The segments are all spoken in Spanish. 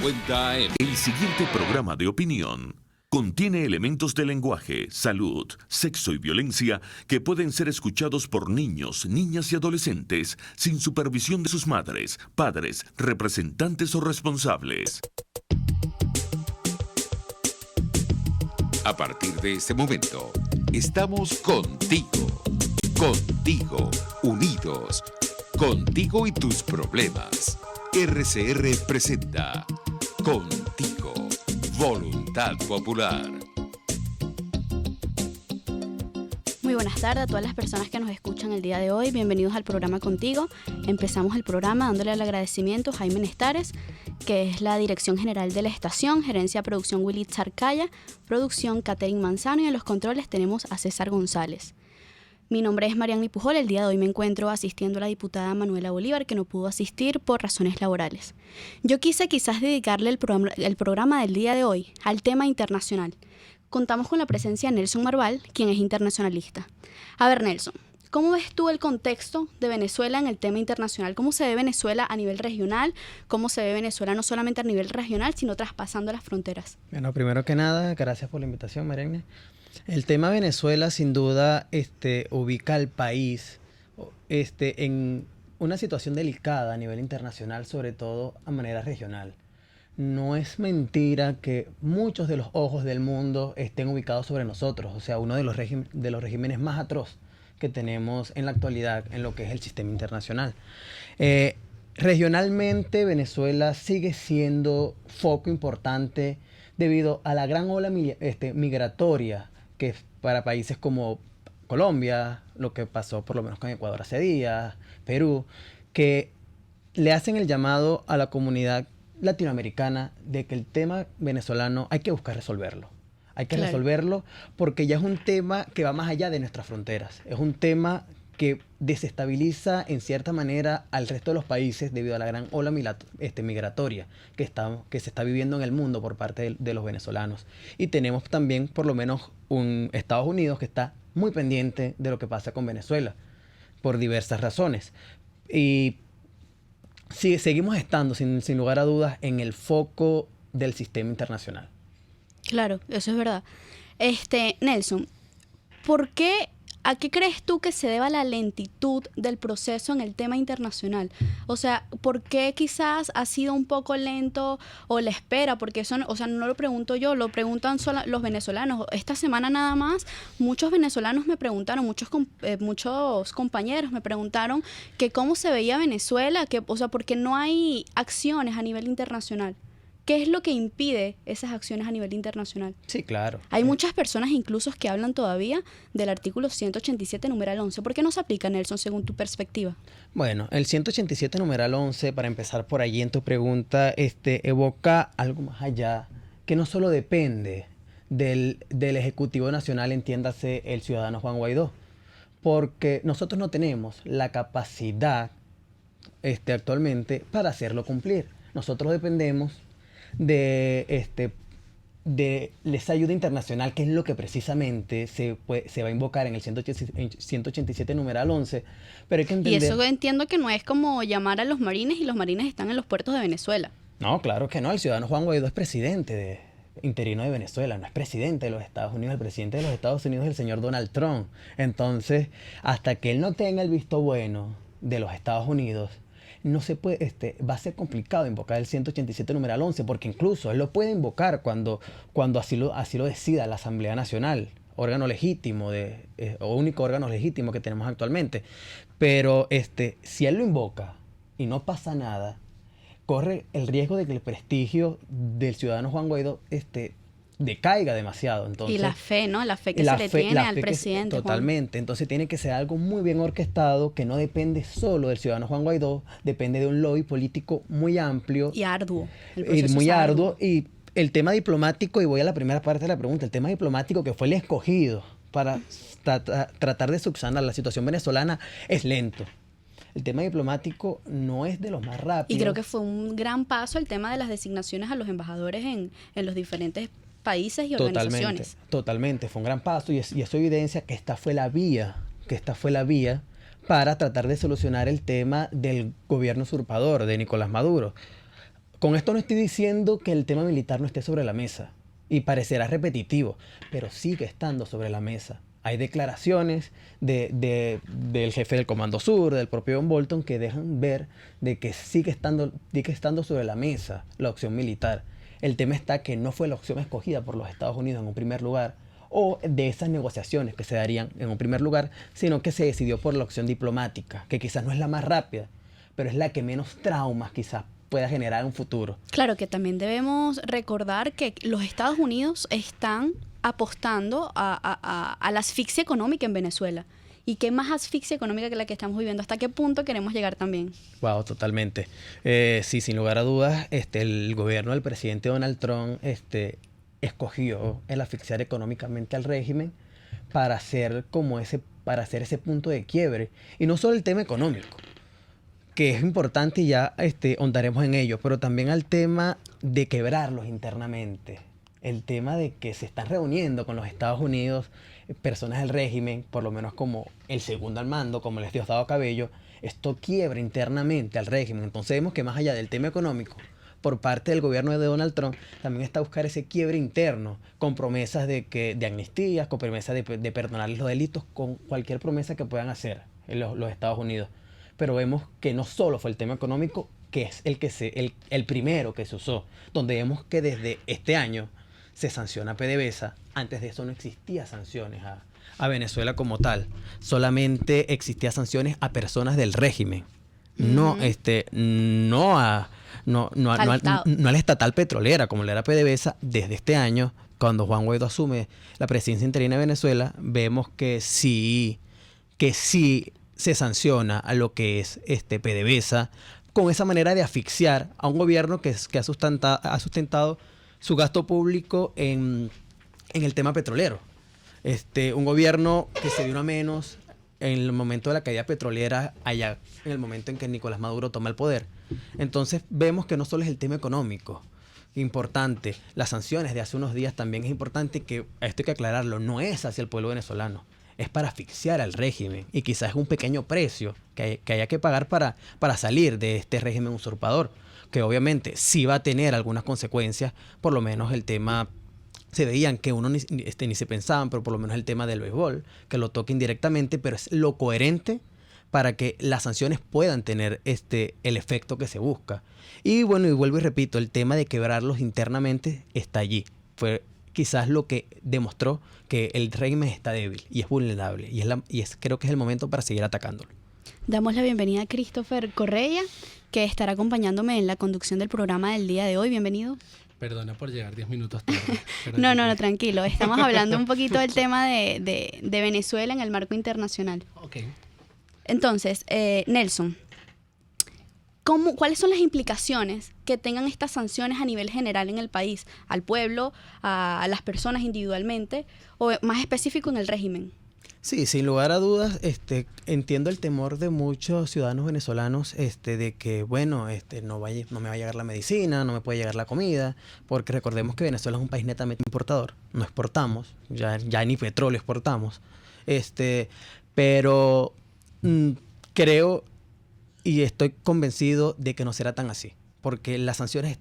1050 AM. El siguiente programa de opinión contiene elementos de lenguaje, salud, sexo y violencia que pueden ser escuchados por niños, niñas y adolescentes sin supervisión de sus madres, padres, representantes o responsables. A partir de este momento, estamos contigo. Contigo, unidos. Contigo y tus problemas. RCR presenta Contigo, Voluntad Popular. Muy buenas tardes a todas las personas que nos escuchan el día de hoy. Bienvenidos al programa Contigo. Empezamos el programa dándole el agradecimiento a Jaime Nestares, que es la Dirección General de la Estación, Gerencia de Producción Willy Zarcaya, Producción Catherine Manzano, y en los controles tenemos a César González. Mi nombre es Marianny Pujol. El día de hoy me encuentro asistiendo a la diputada Manuela Bolívar, que no pudo asistir por razones laborales. Yo quise quizás dedicarle el programa del día de hoy al tema internacional. Contamos con la presencia de Nelson Marval, quien es internacionalista. A ver, Nelson, ¿cómo ves tú el contexto de Venezuela en el tema internacional? ¿Cómo se ve Venezuela a nivel regional? ¿Cómo se ve Venezuela no solamente a nivel regional, sino traspasando las fronteras? Bueno, primero que nada, gracias por la invitación, Marianny. El tema Venezuela sin duda ubica al país en una situación delicada a nivel internacional, sobre todo a manera regional. No es mentira que muchos de los ojos del mundo estén ubicados sobre nosotros, o sea, uno de los regímenes más atroz que tenemos en la actualidad en lo que es el sistema internacional. Regionalmente, Venezuela sigue siendo foco importante debido a la gran ola migratoria que para países como Colombia, lo que pasó por lo menos con Ecuador hace días, Perú, que le hacen el llamado a la comunidad latinoamericana de que el tema venezolano hay que buscar resolverlo. Hay que resolverlo porque ya es un tema que va más allá de nuestras fronteras. Es un tema que desestabiliza en cierta manera al resto de los países debido a la gran ola migratoria que se está viviendo en el mundo por parte de los venezolanos. Y tenemos también por lo menos un Estados Unidos que está muy pendiente de lo que pasa con Venezuela por diversas razones. Y sí, seguimos estando sin lugar a dudas en el foco del sistema internacional. Claro, eso es verdad. Nelson, ¿a qué crees tú que se deba la lentitud del proceso en el tema internacional? O sea, ¿por qué quizás ha sido un poco lento o la espera? Porque eso, no lo pregunto yo, lo preguntan los venezolanos. Esta semana nada más, muchos venezolanos me preguntaron, muchos compañeros me preguntaron que cómo se veía Venezuela, porque no hay acciones a nivel internacional. ¿Qué es lo que impide esas acciones a nivel internacional? Sí, claro. Hay muchas personas incluso que hablan todavía del artículo 187, numeral 11. ¿Por qué no se aplica, Nelson, según tu perspectiva? Bueno, el 187, numeral 11, para empezar por allí en tu pregunta, evoca algo más allá, que no solo depende del Ejecutivo Nacional, entiéndase el ciudadano Juan Guaidó, porque nosotros no tenemos la capacidad actualmente para hacerlo cumplir. Nosotros dependemos de esa ayuda internacional, que es lo que precisamente se va a invocar en el 187 numeral 11, pero hay que entender... Y eso entiendo que no es como llamar a los marines y los marines están en los puertos de Venezuela. No, claro que no. El ciudadano Juan Guaidó es presidente interino de Venezuela, no es presidente de los Estados Unidos. El presidente de los Estados Unidos es el señor Donald Trump. Entonces, hasta que él no tenga el visto bueno de los Estados Unidos, no se puede, va a ser complicado invocar el 187 numeral 11, porque incluso él lo puede invocar cuando así lo decida la Asamblea Nacional, órgano legítimo o único órgano legítimo que tenemos actualmente. Pero si él lo invoca y no pasa nada, corre el riesgo de que el prestigio del ciudadano Juan Guaidó decaiga demasiado. Entonces, y la fe, ¿no? La fe que se le tiene al presidente. Totalmente. Juan. Entonces tiene que ser algo muy bien orquestado, que no depende solo del ciudadano Juan Guaidó, depende de un lobby político muy amplio. Y arduo. Muy arduo. Y el tema diplomático, y voy a la primera parte de la pregunta, el tema diplomático que fue el escogido para tratar de subsanar la situación venezolana es lento. El tema diplomático no es de los más rápidos. Y creo que fue un gran paso el tema de las designaciones a los embajadores en los diferentes países y organizaciones. Totalmente, fue un gran paso y eso evidencia que esta fue la vía para tratar de solucionar el tema del gobierno usurpador de Nicolás Maduro. Con esto no estoy diciendo que el tema militar no esté sobre la mesa y parecerá repetitivo, pero sigue estando sobre la mesa. Hay declaraciones del jefe del Comando Sur, del propio John Bolton, que dejan ver de que sigue estando sobre la mesa la opción militar. El tema está que no fue la opción escogida por los Estados Unidos en un primer lugar, o de esas negociaciones que se darían en un primer lugar, sino que se decidió por la opción diplomática, que quizás no es la más rápida, pero es la que menos traumas quizás pueda generar en un futuro. Claro que también debemos recordar que los Estados Unidos están apostando a la asfixia económica en Venezuela. ¿Y qué más asfixia económica que la que estamos viviendo? ¿Hasta qué punto queremos llegar también? Wow, totalmente. Sí, sin lugar a dudas, el gobierno del presidente Donald Trump escogió el asfixiar económicamente al régimen para hacer ese punto de quiebre. Y no solo el tema económico, que es importante y ya ahondaremos en ello, pero también al tema de quebrarlos internamente. El tema de que se están reuniendo con los Estados Unidos personas del régimen, por lo menos como el segundo al mando, como el Diosdado Cabello, esto quiebra internamente al régimen. Entonces vemos que más allá del tema económico, por parte del gobierno de Donald Trump, también está a buscar ese quiebre interno, con promesas de amnistías, con promesas de perdonar los delitos, con cualquier promesa que puedan hacer en los Estados Unidos. Pero vemos que no solo fue el tema económico, que es el primero que se usó, donde vemos que desde este año se sanciona a PDVSA. Antes de eso no existía sanciones a Venezuela como tal. Solamente existía sanciones a personas del régimen. No al estatal petrolera, como le era PDVSA. Desde este año, cuando Juan Guaidó asume la presidencia interina de Venezuela, vemos que sí se sanciona a lo que es PDVSA, con esa manera de asfixiar a un gobierno que ha sustentado su gasto público en el tema petrolero. Un gobierno que se vino a menos en el momento de la caída petrolera, allá en el momento en que Nicolás Maduro toma el poder. Entonces vemos que no solo es el tema económico importante, las sanciones de hace unos días también es importante, que esto hay que aclararlo, no es hacia el pueblo venezolano, es para asfixiar al régimen, y quizás es un pequeño precio que haya que pagar para salir de este régimen usurpador, que obviamente sí va a tener algunas consecuencias. Por lo menos el tema, se veían que uno ni se pensaban, pero por lo menos el tema del béisbol, que lo toca indirectamente, pero es lo coherente para que las sanciones puedan tener el efecto que se busca. Y bueno, y vuelvo y repito, el tema de quebrarlos internamente está allí. Fue quizás lo que demostró que el régimen está débil y es vulnerable, creo que es el momento para seguir atacándolo. Damos la bienvenida a Christopher Correia, que estará acompañándome en la conducción del programa del día de hoy. Bienvenido. Perdona por llegar 10 minutos tarde. No, tranquilo. Estamos hablando un poquito del tema de Venezuela en el marco internacional. Ok. Entonces, Nelson, ¿cuáles son las implicaciones que tengan estas sanciones a nivel general en el país? Al pueblo, a las personas individualmente, o más específico en el régimen. Sí, sin lugar a dudas, entiendo el temor de muchos ciudadanos venezolanos de que, bueno, no me va a llegar la medicina, no me puede llegar la comida, porque recordemos que Venezuela es un país netamente importador, no exportamos, ya ni petróleo exportamos, pero creo y estoy convencido de que no será tan así, porque las sanciones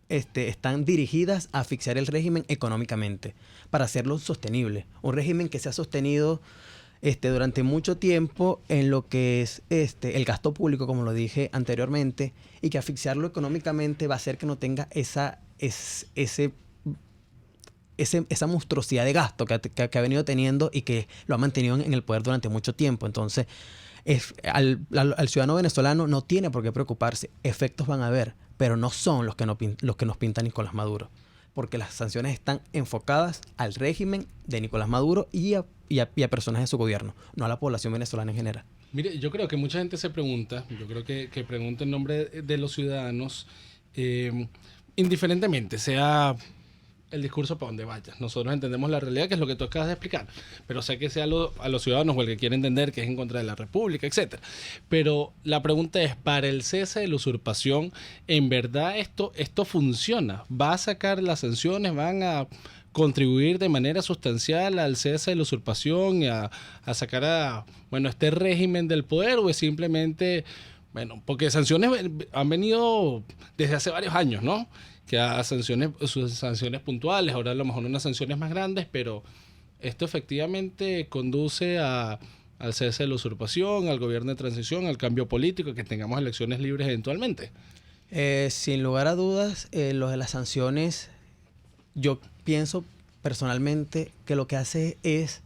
están dirigidas a asfixiar el régimen económicamente, para hacerlo sostenible. Un régimen que se ha sostenido durante mucho tiempo en lo que es el gasto público, como lo dije anteriormente, y que asfixiarlo económicamente va a hacer que no tenga esa monstruosidad de gasto que ha venido teniendo y que lo ha mantenido en el poder durante mucho tiempo. Entonces, al ciudadano venezolano no tiene por qué preocuparse. Efectos van a haber, pero no son los que nos pinta Nicolás Maduro, porque las sanciones están enfocadas al régimen de Nicolás Maduro y a personas de su gobierno, no a la población venezolana en general. Mire, yo creo que mucha gente se pregunta, yo creo que pregunta en nombre de los ciudadanos, indiferentemente, sea el discurso para donde vaya. Nosotros entendemos la realidad, que es lo que tú acabas de explicar, pero sé que sea a los ciudadanos o el que quiere entender que es en contra de la República, etcétera. Pero la pregunta es, para el cese de la usurpación, ¿en verdad esto funciona? ¿Va a sacar las sanciones? ¿Van a contribuir de manera sustancial al cese de la usurpación y a sacar este régimen del poder? ¿O es simplemente Bueno, porque sanciones han venido desde hace varios años, ¿no? Que a sus sanciones puntuales, ahora a lo mejor unas sanciones más grandes, pero esto efectivamente conduce al cese de la usurpación, al gobierno de transición, al cambio político, que tengamos elecciones libres eventualmente. Sin lugar a dudas, lo de las sanciones, yo pienso personalmente que lo que hace es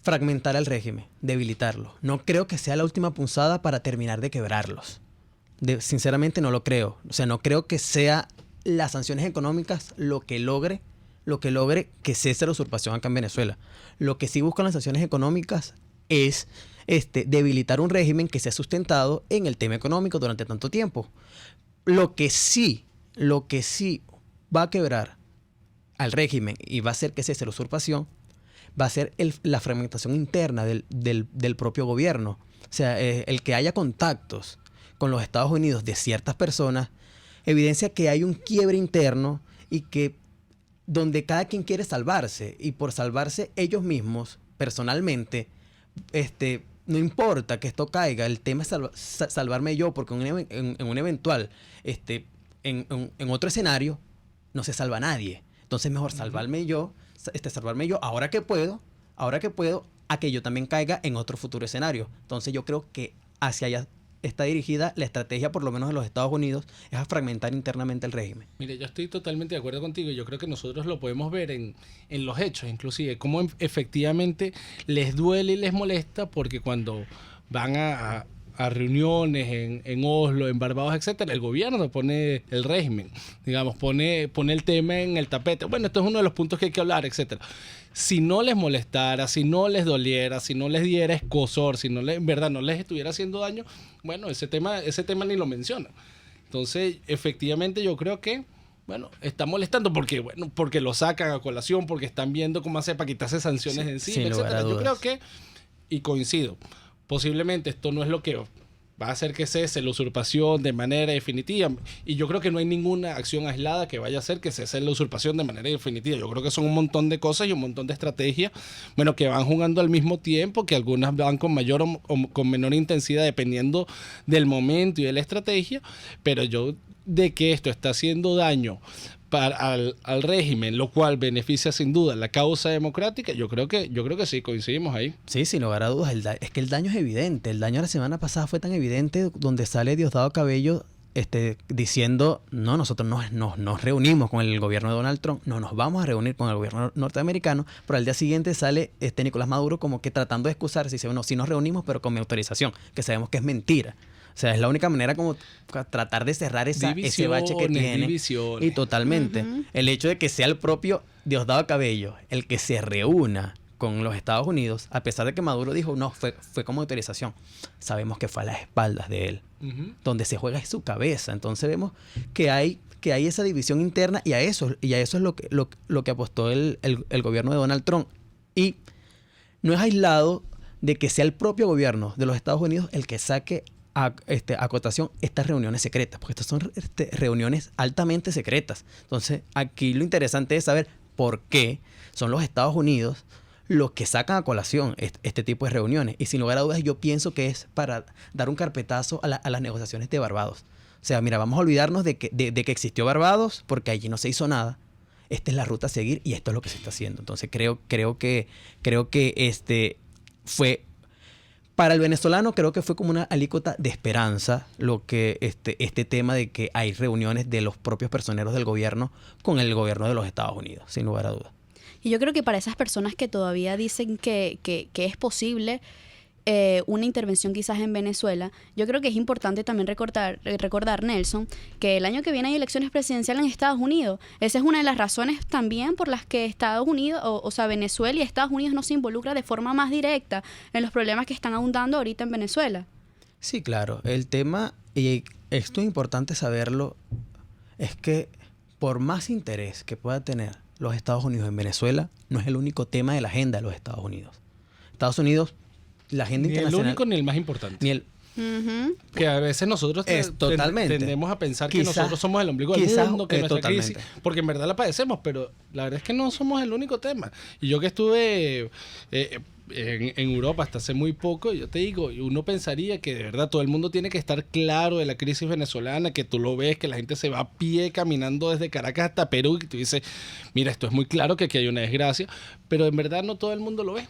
fragmentar al régimen, debilitarlo. No creo que sea la última punzada para terminar de quebrarlos. Sinceramente no lo creo. O sea, no creo que sea las sanciones económicas lo que logre que cese la usurpación acá en Venezuela. Lo que sí buscan las sanciones económicas es debilitar un régimen que se ha sustentado en el tema económico durante tanto tiempo. Lo que sí va a quebrar al régimen y va a hacer que cese la usurpación va a ser la fragmentación interna del propio gobierno. O sea, el que haya contactos con los Estados Unidos de ciertas personas evidencia que hay un quiebre interno y que donde cada quien quiere salvarse, y por salvarse ellos mismos personalmente, no importa que esto caiga, el tema es salvarme yo, porque en un eventual, en otro escenario, no se salva nadie. Entonces mejor salvarme yo ahora que puedo, a que yo también caiga en otro futuro escenario. Entonces yo creo que hacia allá está dirigida la estrategia, por lo menos de los Estados Unidos, es a fragmentar internamente el régimen. Mire, yo estoy totalmente de acuerdo contigo. Yo creo que nosotros lo podemos ver en los hechos, inclusive, cómo efectivamente les duele y les molesta, porque cuando van a reuniones en Oslo, en Barbados, etcétera, el gobierno pone el régimen, digamos, pone el tema en el tapete. Bueno, esto es uno de los puntos que hay que hablar, etcétera. Si no les molestara, si no les doliera, si no les diera escozor, si en verdad no les estuviera haciendo daño, bueno, ese tema ni lo menciona. Entonces, efectivamente, yo creo que, bueno, está molestando porque lo sacan a colación, porque están viendo cómo hace para quitarse sanciones encima, etcétera. Yo creo que, y coincido, posiblemente esto no es lo que va a hacer que cese la usurpación de manera definitiva, y yo creo que no hay ninguna acción aislada que vaya a hacer que cese la usurpación de manera definitiva. Yo creo que son un montón de cosas y un montón de estrategias, bueno, que van jugando al mismo tiempo, que algunas van con mayor o con menor intensidad dependiendo del momento y de la estrategia, pero yo de que esto está haciendo daño al régimen, lo cual beneficia sin duda la causa democrática, yo creo que sí, coincidimos ahí. Sí, sin lugar a dudas, es que el daño es evidente. El daño la semana pasada fue tan evidente, donde sale Diosdado Cabello diciendo, no, nosotros nos reunimos con el gobierno de Donald Trump, no nos vamos a reunir con el gobierno norteamericano, pero al día siguiente sale Nicolás Maduro como que tratando de excusarse y dice, bueno, sí nos reunimos, pero con mi autorización, que sabemos que es mentira. O sea, es la única manera como tratar de cerrar ese bache que tiene. Y totalmente. El hecho de que sea el propio Diosdado Cabello el que se reúna con los Estados Unidos, a pesar de que Maduro dijo, no, fue como autorización, sabemos que fue a las espaldas de él. Donde se juega es su cabeza. Entonces vemos que hay esa división interna, y a eso es lo que apostó el gobierno de Donald Trump. Y no es aislado de que sea el propio gobierno de los Estados Unidos el que saque acotación estas reuniones secretas, porque estas son reuniones altamente secretas. Entonces, aquí lo interesante es saber por qué son los Estados Unidos los que sacan a colación este tipo de reuniones. Y sin lugar a dudas, yo pienso que es para dar un carpetazo a las negociaciones de Barbados. O sea, mira, vamos a olvidarnos de que existió Barbados, porque allí no se hizo nada. Esta es la ruta a seguir y esto es lo que se está haciendo. Entonces, creo que fue... Para el venezolano creo que fue como una alícuota de esperanza lo que este tema de que hay reuniones de los propios personeros del gobierno con el gobierno de los Estados Unidos, sin lugar a dudas. Y yo creo que para esas personas que todavía dicen que es posible una intervención quizás en Venezuela, yo creo que es importante también recordar, Nelson, que el año que viene hay elecciones presidenciales en Estados Unidos. Esa es una de las razones también por las que Estados Unidos, o sea, Venezuela y Estados Unidos no se involucran de forma más directa en los problemas que están abundando ahorita en Venezuela. Sí, claro. El tema, y esto es importante saberlo, es que por más interés que pueda tener los Estados Unidos en Venezuela, no es el único tema de la agenda de los Estados Unidos. Estados Unidos, la agenda internacional... Ni el único ni el más importante. Ni el... Que a veces nosotros tendemos a pensar que nosotros somos el ombligo del mundo, que nuestra crisis, porque en verdad la padecemos, pero la verdad es que no somos el único tema. Y yo que estuve en Europa hasta hace muy poco, yo te digo, uno pensaría que de verdad todo el mundo tiene que estar claro de la crisis venezolana, que tú lo ves, que la gente se va a pie caminando desde Caracas hasta Perú, y tú dices, mira, esto es muy claro que aquí hay una desgracia, pero en verdad no todo el mundo lo ve.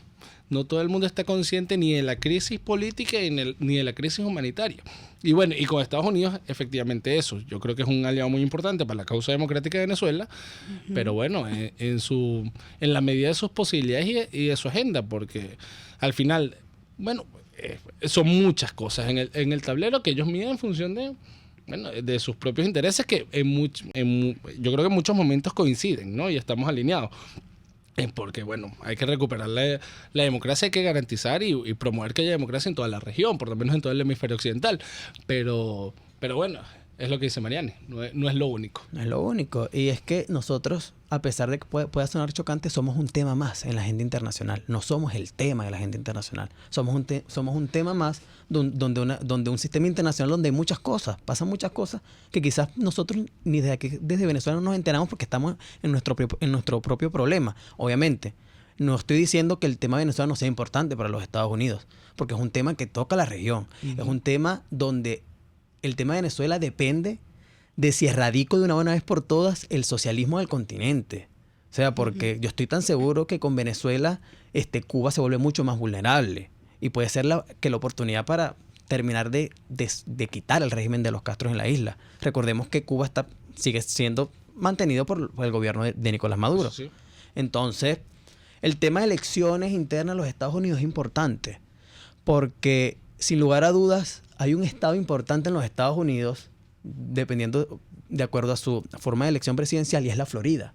No todo el mundo está consciente ni de la crisis política ni de la crisis humanitaria. Y bueno, y con Estados Unidos, efectivamente eso. Yo creo que es un aliado muy importante para la causa democrática de Venezuela, pero bueno, en la medida de sus posibilidades y de su agenda, porque al final, bueno, son muchas cosas en el tablero que ellos miden en función de sus propios intereses, que yo creo que en muchos momentos coinciden, ¿no? Y estamos alineados. Porque, bueno, hay que recuperar la democracia, hay que garantizar y promover que haya democracia en toda la región, por lo menos en todo el hemisferio occidental. Pero bueno, es lo que dice Mariane, no es lo único. No es lo único. Y es que nosotros, a pesar de que pueda sonar chocante, somos un tema más en la agenda internacional. No somos el tema de la agenda internacional. Somos un tema más donde un sistema internacional donde hay muchas cosas, pasan muchas cosas que quizás nosotros ni desde Venezuela no nos enteramos porque estamos en nuestro propio problema. Obviamente, no estoy diciendo que el tema de Venezuela no sea importante para los Estados Unidos, porque es un tema que toca la región. Es un tema donde el tema de Venezuela depende de si erradico de una buena vez por todas el socialismo del continente. O sea, porque yo estoy tan seguro que con Venezuela Cuba se vuelve mucho más vulnerable y puede ser la oportunidad para terminar de quitar el régimen de los Castros en la isla. Recordemos que Cuba sigue siendo mantenido por el gobierno de Nicolás Maduro. Sí. Entonces, el tema de elecciones internas en los Estados Unidos es importante porque, sin lugar a dudas, hay un estado importante en los Estados Unidos, de acuerdo a su forma de elección presidencial, y es la Florida.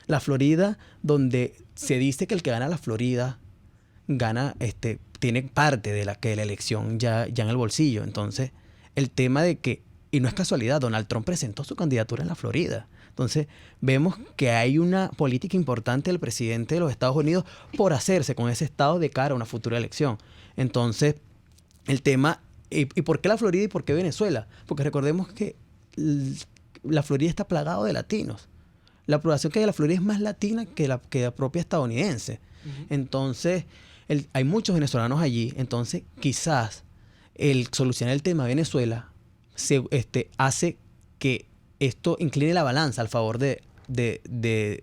La Florida, donde se dice que el que gana la Florida tiene parte de la elección ya en el bolsillo. Entonces, el tema de que, y no es casualidad, Donald Trump presentó su candidatura en la Florida. Entonces, vemos que hay una política importante del presidente de los Estados Unidos por hacerse con ese estado de cara a una futura elección. Entonces, el tema, ¿y por qué la Florida y por qué Venezuela? Porque recordemos que la Florida está plagado de latinos. La población que hay en la Florida es más latina que la propia estadounidense. Entonces, hay muchos venezolanos allí. Entonces, quizás el solucionar el tema de Venezuela hace que esto incline la balanza al favor de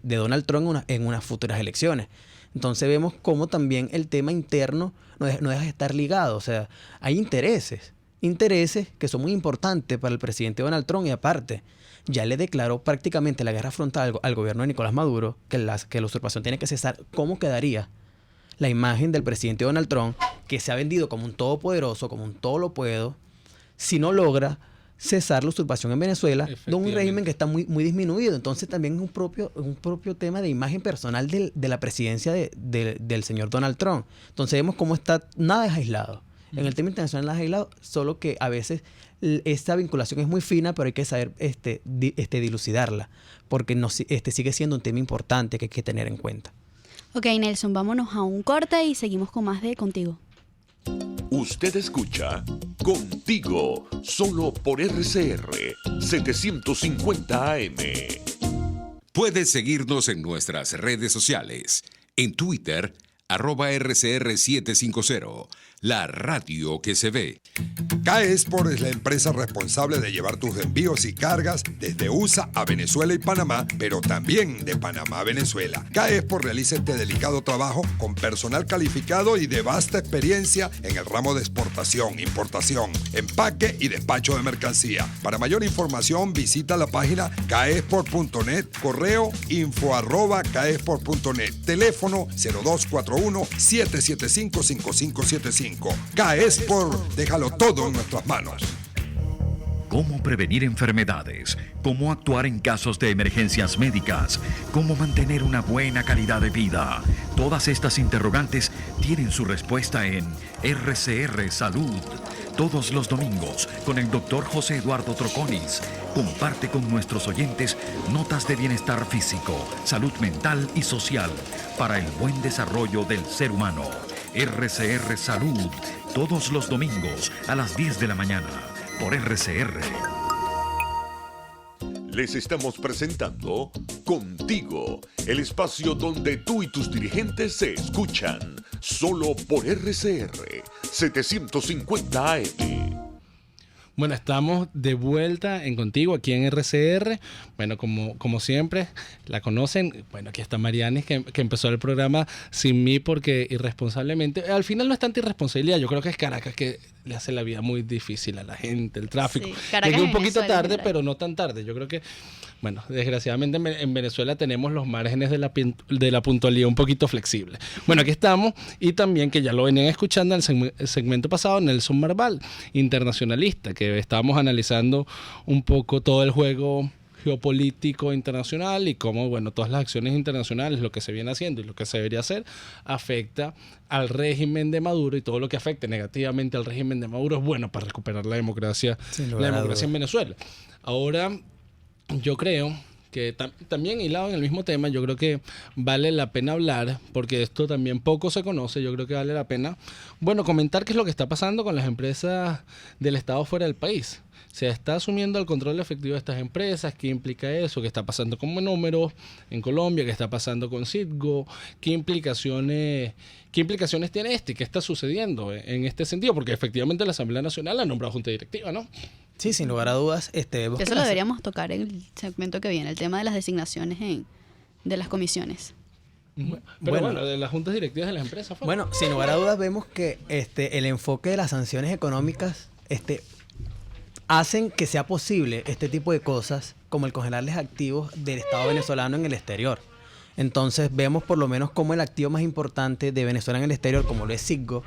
Donald Trump en unas futuras elecciones. Entonces vemos cómo también el tema interno no deja de estar ligado. O sea, hay intereses que son muy importantes para el presidente Donald Trump, y aparte, ya le declaró prácticamente la guerra frontal al gobierno de Nicolás Maduro, que la usurpación tiene que cesar. ¿Cómo quedaría la imagen del presidente Donald Trump, que se ha vendido como un todopoderoso, como un todo lo puedo, si no logra cesar la usurpación en Venezuela de un régimen que está muy, muy disminuido? Entonces también es un propio tema de imagen personal de la presidencia del señor Donald Trump. Entonces vemos cómo nada es aislado. En el tema internacional nada es aislado, solo que a veces esta vinculación es muy fina, pero hay que saber dilucidarla, porque sigue siendo un tema importante que hay que tener en cuenta. Ok, Nelson, vámonos a un corte y seguimos con más de Contigo. Usted escucha Contigo, solo por RCR 750 AM. Puedes seguirnos en nuestras redes sociales. En Twitter, @RCR750, la radio que se ve. CAE Export es la empresa responsable de llevar tus envíos y cargas desde USA a Venezuela y Panamá, pero también de Panamá a Venezuela. CAE Export realiza este delicado trabajo con personal calificado y de vasta experiencia en el ramo de exportación, importación, empaque y despacho de mercancía. Para mayor información, visita la página caexport.net, correo info@caexport.net, teléfono 0241-775-5575. CAE Export, déjalo todo en nuestras manos. Cómo prevenir enfermedades, cómo actuar en casos de emergencias médicas, cómo mantener una buena calidad de vida. Todas estas interrogantes tienen su respuesta en RCR Salud. Todos los domingos, con el Dr. José Eduardo Troconis, comparte con nuestros oyentes notas de bienestar físico, salud mental y social para el buen desarrollo del ser humano. RCR Salud, todos los domingos a las 10 de la mañana, por RCR. Les estamos presentando Contigo, el espacio donde tú y tus dirigentes se escuchan, solo por RCR 750 AM. Bueno, estamos de vuelta en Contigo aquí en RCR. Bueno, como siempre, la conocen. Bueno, aquí está Marianis, que empezó el programa sin mí porque irresponsablemente. Al final no es tanta irresponsabilidad. Yo creo que es Caracas que le hace la vida muy difícil a la gente, el tráfico. Sí, Caracas Llegué un en poquito Venezuela, tarde, en pero no tan tarde. Yo creo que, bueno, desgraciadamente en Venezuela tenemos los márgenes de la puntualidad un poquito flexibles. Bueno, aquí estamos y también que ya lo venían escuchando en el segmento pasado, Nelson Marval, internacionalista, que estábamos analizando un poco todo el juego geopolítico internacional y cómo, bueno, todas las acciones internacionales, lo que se viene haciendo y lo que se debería hacer, afecta al régimen de Maduro, y todo lo que afecte negativamente al régimen de Maduro es bueno para recuperar la democracia en Venezuela. Ahora, yo creo que también hilado en el mismo tema, yo creo que vale la pena hablar, porque esto también poco se conoce. Yo creo que vale la pena, bueno, comentar qué es lo que está pasando con las empresas del Estado fuera del país. Se está asumiendo el control efectivo de estas empresas. ¿Qué implica eso? ¿Qué está pasando con Números en Colombia? ¿Qué está pasando con Citgo? ¿Qué implicaciones tiene ¿Qué está sucediendo en este sentido? Porque efectivamente la Asamblea Nacional ha nombrado junta directiva, ¿no? Sí, sin lugar a dudas. Vemos Eso que lo deberíamos tocar en el segmento que viene, el tema de las designaciones de las comisiones. Pero Bueno, de las juntas directivas de las empresas. Bueno, sin lugar a dudas vemos que el enfoque de las sanciones económicas hacen que sea posible este tipo de cosas, como el congelarles activos del Estado venezolano en el exterior. Entonces vemos por lo menos como el activo más importante de Venezuela en el exterior, como lo es Citgo,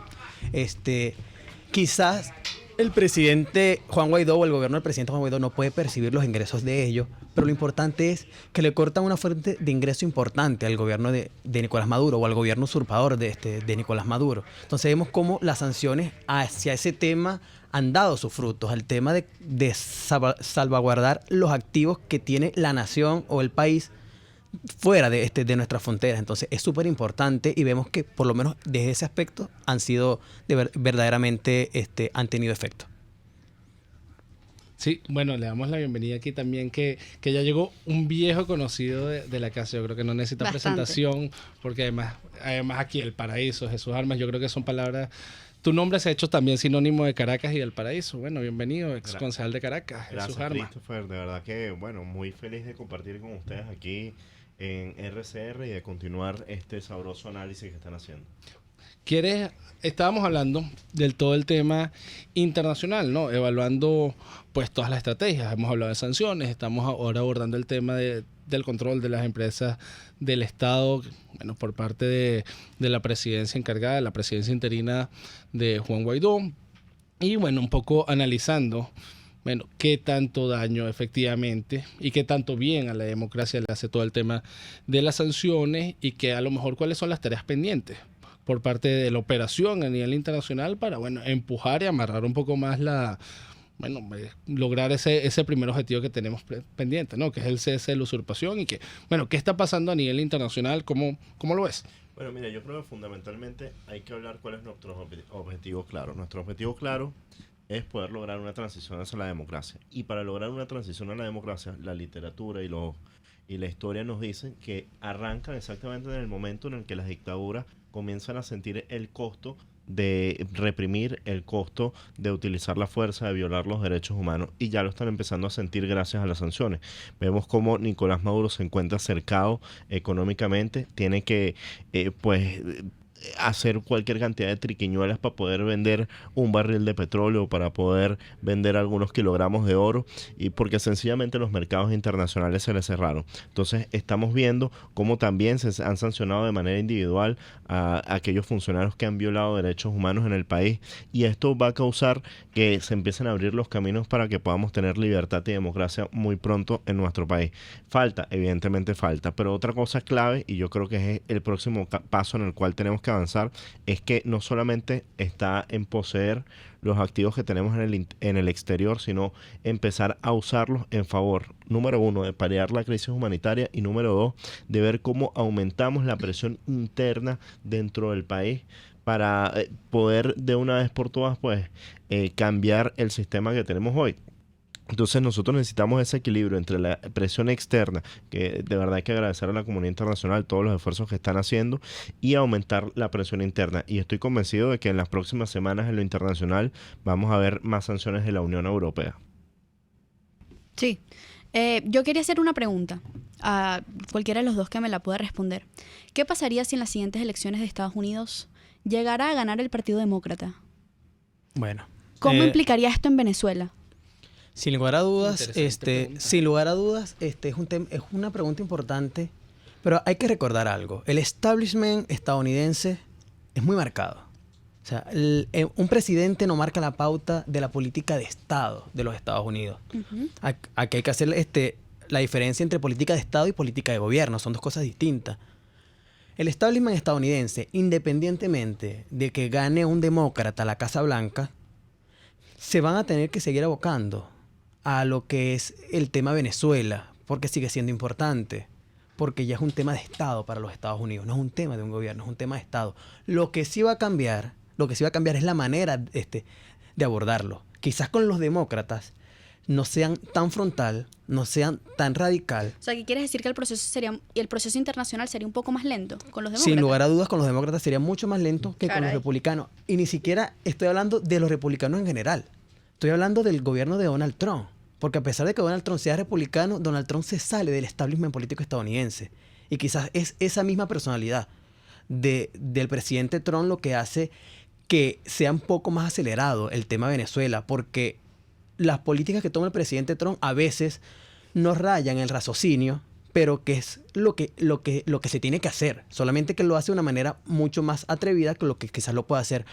quizás el presidente Juan Guaidó o el gobierno del presidente Juan Guaidó no puede percibir los ingresos de ellos, pero lo importante es que le cortan una fuente de ingreso importante al gobierno de Nicolás Maduro o al gobierno usurpador de Nicolás Maduro. Entonces vemos cómo las sanciones hacia ese tema han dado sus frutos, al tema de salvaguardar los activos que tiene la nación o el país fuera de nuestras fronteras. Entonces es súper importante y vemos que por lo menos desde ese aspecto han sido verdaderamente han tenido efecto. Sí, bueno, le damos la bienvenida aquí también que ya llegó un viejo conocido de la casa. Yo creo que no necesita Bastante. presentación, porque además aquí el paraíso, Jesús Armas, yo creo que son palabras. Tu nombre se ha hecho también sinónimo de Caracas y del paraíso. Bueno, bienvenido, ex concejal de Caracas, Jesús Armas. Christopher, de verdad que, bueno, muy feliz de compartir con ustedes aquí en RCR y de continuar este sabroso análisis que están haciendo. Estábamos hablando del todo el tema internacional, ¿no? Evaluando pues todas las estrategias. Hemos hablado de sanciones, estamos ahora abordando el tema del control de las empresas del Estado, bueno, por parte de la presidencia encargada, la presidencia interina de Juan Guaidó. Y bueno, un poco analizando, bueno, qué tanto daño efectivamente y qué tanto bien a la democracia le hace todo el tema de las sanciones, y que a lo mejor cuáles son las tareas pendientes por parte de la operación a nivel internacional para, bueno, empujar y amarrar un poco más lograr ese primer objetivo que tenemos pendiente, ¿no? Que es el cese de la usurpación, y que, bueno, ¿qué está pasando a nivel internacional? ¿Cómo lo ves? Bueno, mira, yo creo que fundamentalmente hay que hablar cuál es nuestro objetivo claro. Nuestro objetivo claro es poder lograr una transición hacia la democracia. Y para lograr una transición a la democracia, la literatura y la historia nos dicen que arrancan exactamente en el momento en el que las dictaduras comienzan a sentir el costo de reprimir, el costo de utilizar la fuerza, de violar los derechos humanos, y ya lo están empezando a sentir gracias a las sanciones. Vemos cómo Nicolás Maduro se encuentra cercado económicamente, tiene que hacer cualquier cantidad de triquiñuelas para poder vender un barril de petróleo, para poder vender algunos kilogramos de oro, y porque sencillamente los mercados internacionales se les cerraron. Entonces estamos viendo cómo también se han sancionado de manera individual a aquellos funcionarios que han violado derechos humanos en el país, y esto va a causar que se empiecen a abrir los caminos para que podamos tener libertad y democracia muy pronto en nuestro país. Evidentemente falta, pero otra cosa clave, y yo creo que es el próximo paso en el cual tenemos que avanzar, es que no solamente está en poseer los activos que tenemos en el exterior, sino empezar a usarlos en favor, número uno, de paliar la crisis humanitaria, y número dos, de ver cómo aumentamos la presión interna dentro del país para poder de una vez por todas cambiar el sistema que tenemos hoy. Entonces nosotros necesitamos ese equilibrio entre la presión externa, que de verdad hay que agradecer a la comunidad internacional todos los esfuerzos que están haciendo, y aumentar la presión interna. Y estoy convencido de que en las próximas semanas en lo internacional vamos a ver más sanciones de la Unión Europea. Sí. Yo quería hacer una pregunta a cualquiera de los dos que me la pueda responder. ¿Qué pasaría si en las siguientes elecciones de Estados Unidos llegara a ganar el Partido Demócrata? Bueno. ¿Cómo implicaría esto en Venezuela? Sin lugar a dudas, Interesante pregunta. es una pregunta importante, pero hay que recordar algo. El establishment estadounidense es muy marcado. O sea, un presidente no marca la pauta de la política de Estado de los Estados Unidos. Uh-huh. Aquí hay que hacer la diferencia entre política de Estado y política de gobierno. Son dos cosas distintas. El establishment estadounidense, independientemente de que gane un demócrata la Casa Blanca, se van a tener que seguir abocando a lo que es el tema Venezuela, porque sigue siendo importante, porque ya es un tema de Estado para los Estados Unidos, no es un tema de un gobierno, es un tema de Estado. Lo que sí va a cambiar es la manera de abordarlo. Quizás con los demócratas no sean tan frontal, no sean tan radical. O sea, ¿qué quieres decir que el proceso internacional sería un poco más lento con los demócratas? Sin lugar a dudas, con los demócratas sería mucho más lento que con los Caray. republicanos. Y ni siquiera estoy hablando de los republicanos en general. Estoy hablando del gobierno de Donald Trump. Porque a pesar de que Donald Trump sea republicano, Donald Trump se sale del establishment político estadounidense. Y quizás es esa misma personalidad del presidente Trump lo que hace que sea un poco más acelerado el tema Venezuela. Porque las políticas que toma el presidente Trump a veces no rayan el raciocinio, pero que es lo que se tiene que hacer. Solamente que lo hace de una manera mucho más atrevida que lo que quizás lo pueda hacer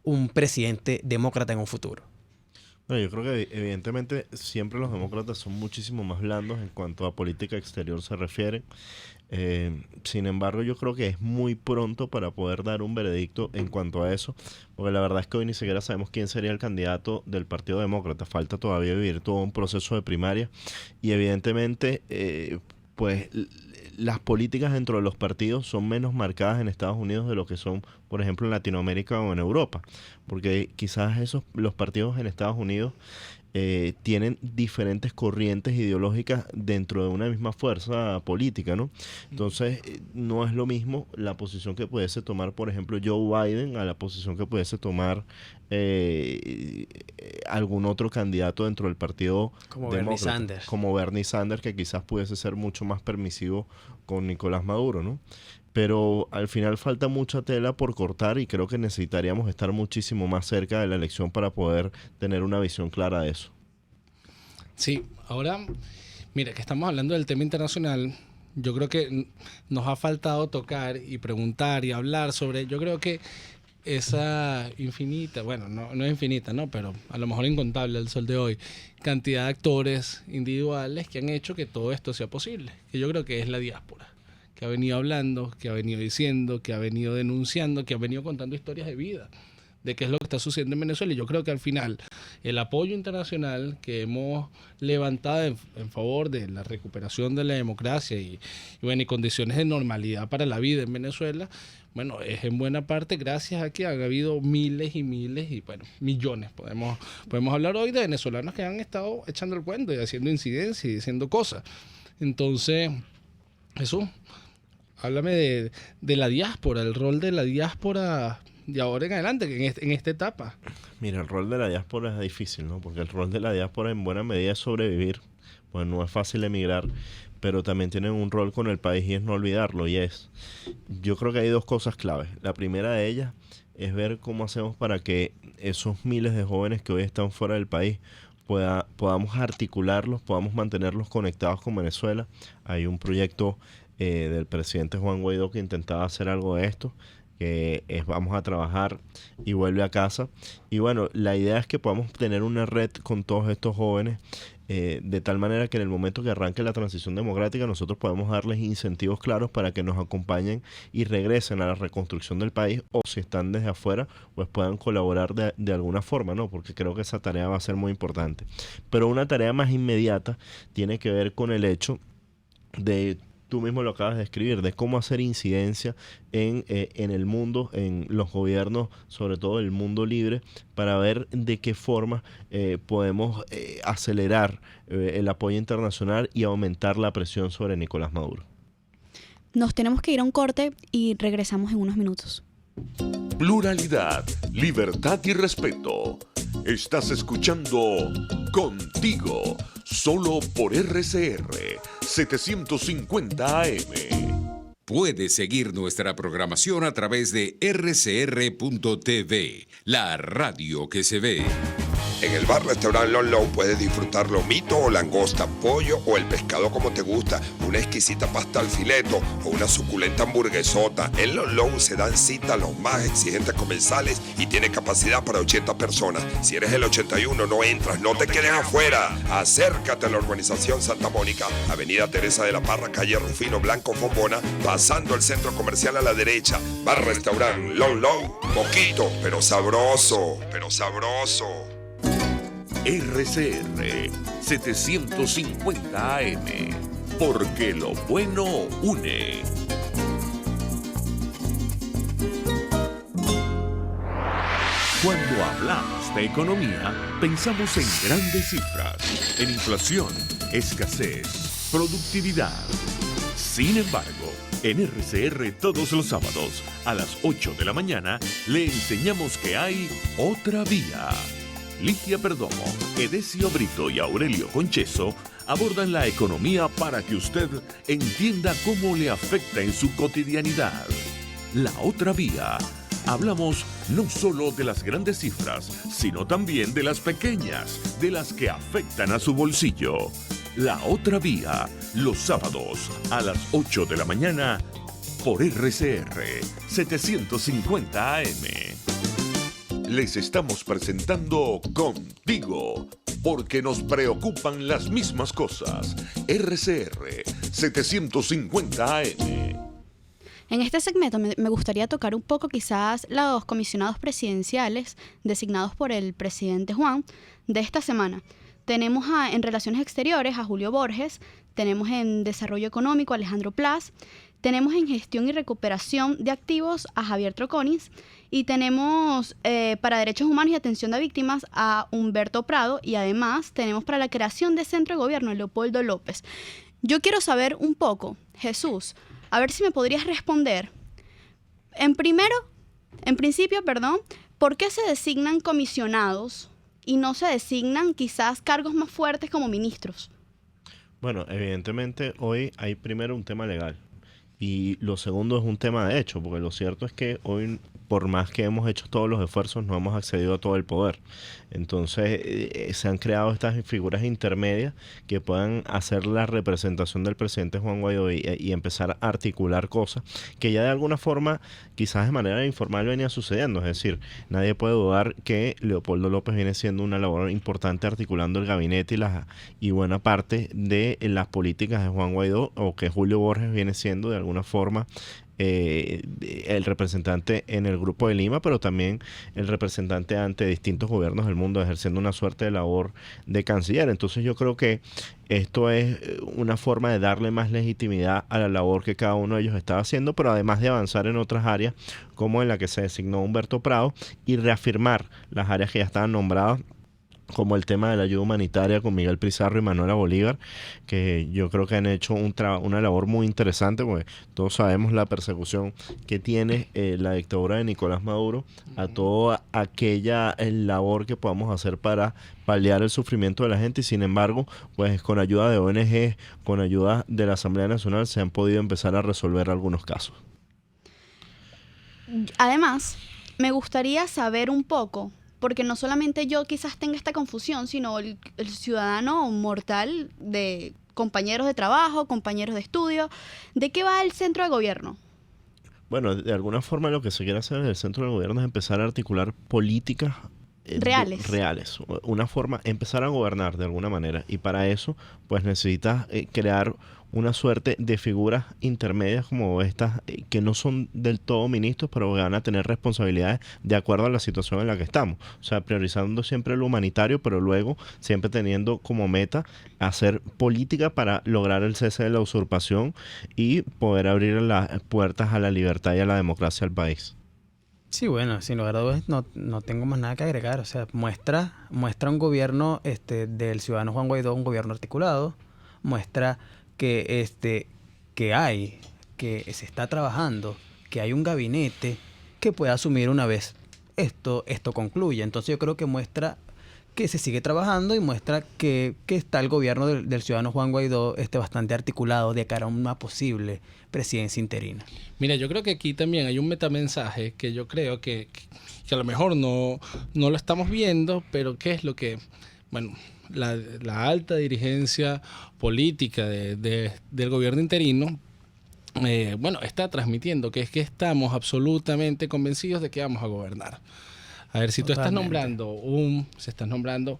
un presidente demócrata en un futuro. Bueno, yo creo que evidentemente siempre los demócratas son muchísimo más blandos en cuanto a política exterior se refiere. Sin embargo, yo creo que es muy pronto para poder dar un veredicto en cuanto a eso, porque la verdad es que hoy ni siquiera sabemos quién sería el candidato del Partido Demócrata. Falta todavía vivir todo un proceso de primaria y evidentemente pues las políticas dentro de los partidos son menos marcadas en Estados Unidos de lo que son, por ejemplo, en Latinoamérica o en Europa, porque quizás los partidos en Estados Unidos tienen diferentes corrientes ideológicas dentro de una misma fuerza política, ¿no? Entonces, no es lo mismo la posición que pudiese tomar, por ejemplo, Joe Biden a la posición que pudiese tomar algún otro candidato dentro del partido Como demócrata, Bernie Sanders. como Bernie Sanders, que quizás pudiese ser mucho más permisivo con Nicolás Maduro, ¿no? Pero al final falta mucha tela por cortar y creo que necesitaríamos estar muchísimo más cerca de la elección para poder tener una visión clara de eso. Sí, ahora, mira, que estamos hablando del tema internacional, yo creo que nos ha faltado tocar y preguntar y hablar sobre, yo creo que esa infinita, bueno, no es infinita, ¿no? Pero a lo mejor incontable al sol de hoy, cantidad de actores individuales que han hecho que todo esto sea posible, que yo creo que es la diáspora, que ha venido hablando, que ha venido diciendo, que ha venido denunciando, que ha venido contando historias de vida, de qué es lo que está sucediendo en Venezuela. Y yo creo que al final el apoyo internacional que hemos levantado en favor de la recuperación de la democracia y condiciones de normalidad para la vida en Venezuela, bueno, es en buena parte gracias a que han habido miles y miles y bueno, millones. Podemos hablar hoy de venezolanos que han estado echando el cuento y haciendo incidencias y diciendo cosas. Entonces, Jesús, háblame de la diáspora, el rol de la diáspora de ahora en adelante, en esta etapa. Mira, el rol de la diáspora es difícil, ¿no? Porque el rol de la diáspora en buena medida es sobrevivir. Pues no es fácil emigrar, pero también tienen un rol con el país y es no olvidarlo. Yo creo que hay dos cosas claves. La primera de ellas es ver cómo hacemos para que esos miles de jóvenes que hoy están fuera del país podamos articularlos, podamos mantenerlos conectados con Venezuela. Hay un proyecto del presidente Juan Guaidó que intentaba hacer algo de esto, que es vamos a trabajar y vuelve a casa. Y bueno, la idea es que podamos tener una red con todos estos jóvenes de tal manera que en el momento que arranque la transición democrática nosotros podemos darles incentivos claros para que nos acompañen y regresen a la reconstrucción del país, o si están desde afuera pues puedan colaborar de alguna forma, ¿no? Porque creo que esa tarea va a ser muy importante. Pero una tarea más inmediata tiene que ver con el hecho de tú mismo lo acabas de escribir, de cómo hacer incidencia en el mundo, en los gobiernos, sobre todo el mundo libre, para ver de qué forma podemos acelerar el apoyo internacional y aumentar la presión sobre Nicolás Maduro. Nos tenemos que ir a un corte y regresamos en unos minutos. Pluralidad, libertad y respeto. Estás escuchando Contigo, solo por RCR 750 AM. Puedes seguir nuestra programación a través de rcr.tv, la radio que se ve. En el bar restaurante Long Low puedes disfrutar lomito o langosta, pollo o el pescado como te gusta, una exquisita pasta al fileto o una suculenta hamburguesota. En Long Low se dan cita a los más exigentes comensales y tiene capacidad para 80 personas. Si eres el 81 no entras, no te quedes afuera. Acércate a la urbanización Santa Mónica, Avenida Teresa de la Parra, calle Rufino Blanco Fombona, pasando el centro comercial a la derecha. Bar restaurante Long Low, poquito pero sabroso, RCR 750 AM, porque lo bueno une. Cuando hablamos de economía, pensamos en grandes cifras, en inflación, escasez, productividad. Sin embargo, en RCR todos los sábados a las 8 de la mañana le enseñamos que hay otra vía. Ligia Perdomo, Edesio Brito y Aurelio Concheso abordan la economía para que usted entienda cómo le afecta en su cotidianidad. La otra vía. Hablamos no solo de las grandes cifras, sino también de las pequeñas, de las que afectan a su bolsillo. La otra vía, los sábados a las 8 de la mañana por RCR 750 AM. Les estamos presentando Contigo, porque nos preocupan las mismas cosas. RCR 750 AM. En este segmento me gustaría tocar un poco quizás los comisionados presidenciales designados por el presidente Juan de esta semana. Tenemos en Relaciones Exteriores a Julio Borges, tenemos en Desarrollo Económico a Alejandro Plas, tenemos en Gestión y Recuperación de Activos a Javier Troconis y tenemos para Derechos Humanos y Atención de Víctimas a Humberto Prado y además tenemos para la creación de Centro de Gobierno a Leopoldo López. Yo quiero saber un poco, Jesús, a ver si me podrías responder. En principio, ¿por qué se designan comisionados y no se designan quizás cargos más fuertes como ministros? Bueno, evidentemente hoy hay primero un tema legal y lo segundo es un tema de hecho, porque lo cierto es que hoy, por más que hemos hecho todos los esfuerzos, no hemos accedido a todo el poder. Entonces se han creado estas figuras intermedias que puedan hacer la representación del presidente Juan Guaidó y empezar a articular cosas que ya de alguna forma, quizás de manera informal, venía sucediendo. Es decir, nadie puede dudar que Leopoldo López viene siendo una labor importante articulando el gabinete y buena parte de las políticas de Juan Guaidó, o que Julio Borges viene siendo de alguna forma el representante en el Grupo de Lima, pero también el representante ante distintos gobiernos del mundo, ejerciendo una suerte de labor de canciller. Entonces yo creo que esto es una forma de darle más legitimidad a la labor que cada uno de ellos estaba haciendo, pero además de avanzar en otras áreas, como en la que se designó Humberto Prado, y reafirmar las áreas que ya estaban nombradas, como el tema de la ayuda humanitaria con Miguel Pizarro y Manuela Bolívar, que yo creo que han hecho una labor muy interesante, porque todos sabemos la persecución que tiene la dictadura de Nicolás Maduro a toda aquella labor que podamos hacer para paliar el sufrimiento de la gente, y sin embargo, pues con ayuda de ONG, con ayuda de la Asamblea Nacional, se han podido empezar a resolver algunos casos. Además, me gustaría saber un poco, porque no solamente yo quizás tenga esta confusión, sino el ciudadano mortal de compañeros de trabajo, compañeros de estudio. ¿De qué va el centro de gobierno? Bueno, de alguna forma lo que se quiere hacer en el centro de gobierno es empezar a articular políticas reales. Una forma, empezar a gobernar de alguna manera. Y para eso, pues necesitas crear una suerte de figuras intermedias como estas, que no son del todo ministros, pero van a tener responsabilidades de acuerdo a la situación en la que estamos. O sea, priorizando siempre lo humanitario, pero luego siempre teniendo como meta hacer política para lograr el cese de la usurpación y poder abrir las puertas a la libertad y a la democracia al país. Sí, bueno, sin lugar a dudas no tengo más nada que agregar. O sea, muestra un gobierno del ciudadano Juan Guaidó, un gobierno articulado, muestra que se está trabajando, que hay un gabinete que puede asumir una vez esto concluye. Entonces yo creo que muestra que se sigue trabajando y muestra que está el gobierno del ciudadano Juan Guaidó bastante articulado de cara a una posible presidencia interina. Mira, yo creo que aquí también hay un metamensaje que yo creo que a lo mejor no lo estamos viendo, pero ¿qué es lo que, bueno, la alta dirigencia política del gobierno interino, está transmitiendo? Que es que estamos absolutamente convencidos de que vamos a gobernar. A ver, si tú estás nombrando se estás nombrando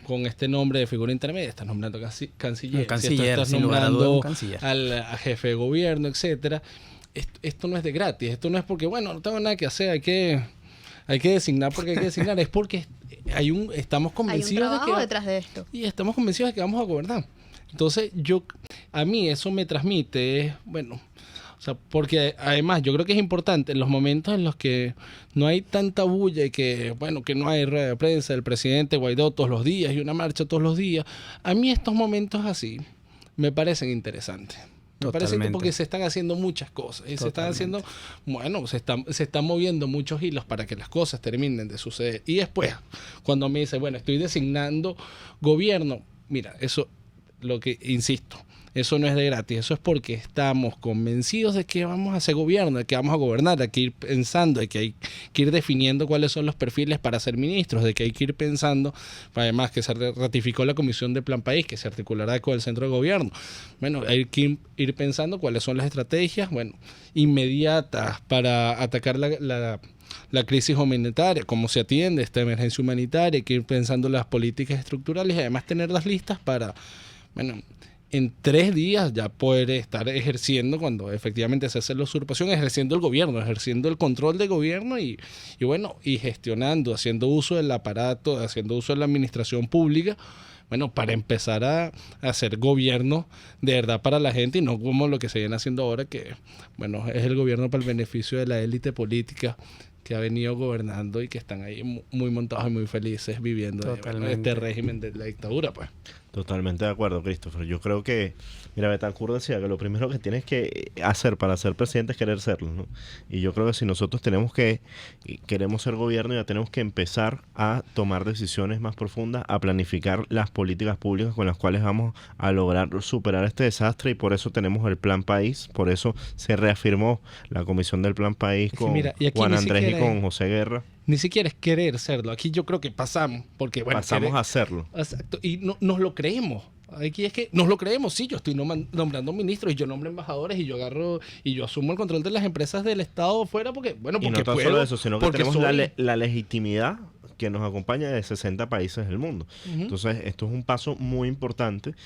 con este nombre de figura intermedia, estás nombrando canciller, si tú estás nombrando al jefe de gobierno, etcétera, esto no es de gratis, esto no es porque, bueno, no tengo nada que hacer, hay que designar porque hay que designar, es porque estamos convencidos hay un trabajo detrás de esto. Y estamos convencidos de que vamos a gobernar. Entonces, a mí eso me transmite, o sea, porque además yo creo que es importante en los momentos en los que no hay tanta bulla y que no hay rueda de prensa del presidente Guaidó todos los días y una marcha todos los días. A mí estos momentos así me parecen interesantes. Me parece porque se están haciendo muchas cosas y se están haciendo, se están moviendo muchos hilos para que las cosas terminen de suceder. Y después, cuando me dice, estoy designando gobierno, mira, eso, lo que insisto, eso no es de gratis, eso es porque estamos convencidos de que vamos a hacer gobierno, de que vamos a gobernar, de que ir pensando, de que hay que ir definiendo cuáles son los perfiles para ser ministros, de que hay que ir pensando, además que se ratificó la Comisión de Plan País, que se articulará con el centro de gobierno. Hay que ir pensando cuáles son las estrategias, inmediatas para atacar la crisis humanitaria, cómo se atiende esta emergencia humanitaria, hay que ir pensando las políticas estructurales y además tenerlas listas para, en 3 días ya poder estar ejerciendo, cuando efectivamente se hace la usurpación, ejerciendo el gobierno, ejerciendo el control del gobierno y gestionando, haciendo uso del aparato, haciendo uso de la administración pública, para empezar a hacer gobierno de verdad para la gente y no como lo que se viene haciendo ahora, que es el gobierno para el beneficio de la élite política que ha venido gobernando y que están ahí muy montados y muy felices viviendo este régimen de la dictadura, pues. Totalmente de acuerdo, Christopher. Yo creo que, mira, Betancourt decía que lo primero que tienes que hacer para ser presidente es querer serlo, ¿no? Y yo creo que si nosotros queremos ser gobierno, ya tenemos que empezar a tomar decisiones más profundas, a planificar las políticas públicas con las cuales vamos a lograr superar este desastre, y por eso tenemos el Plan País, por eso se reafirmó la Comisión del Plan País con Juan Andrés y con José Guerra. Ni siquiera es querer serlo. Aquí yo creo que pasamos, porque pasamos a hacerlo. Exacto, y nos lo creemos. Aquí es que nos lo creemos. Sí, yo estoy nombrando ministros y yo nombro embajadores y yo agarro y yo asumo el control de las empresas del Estado fuera porque, porque y no tan puedo, solo eso, sino que tenemos la legitimidad que nos acompaña de 60 países del mundo. Entonces, esto es un paso muy importante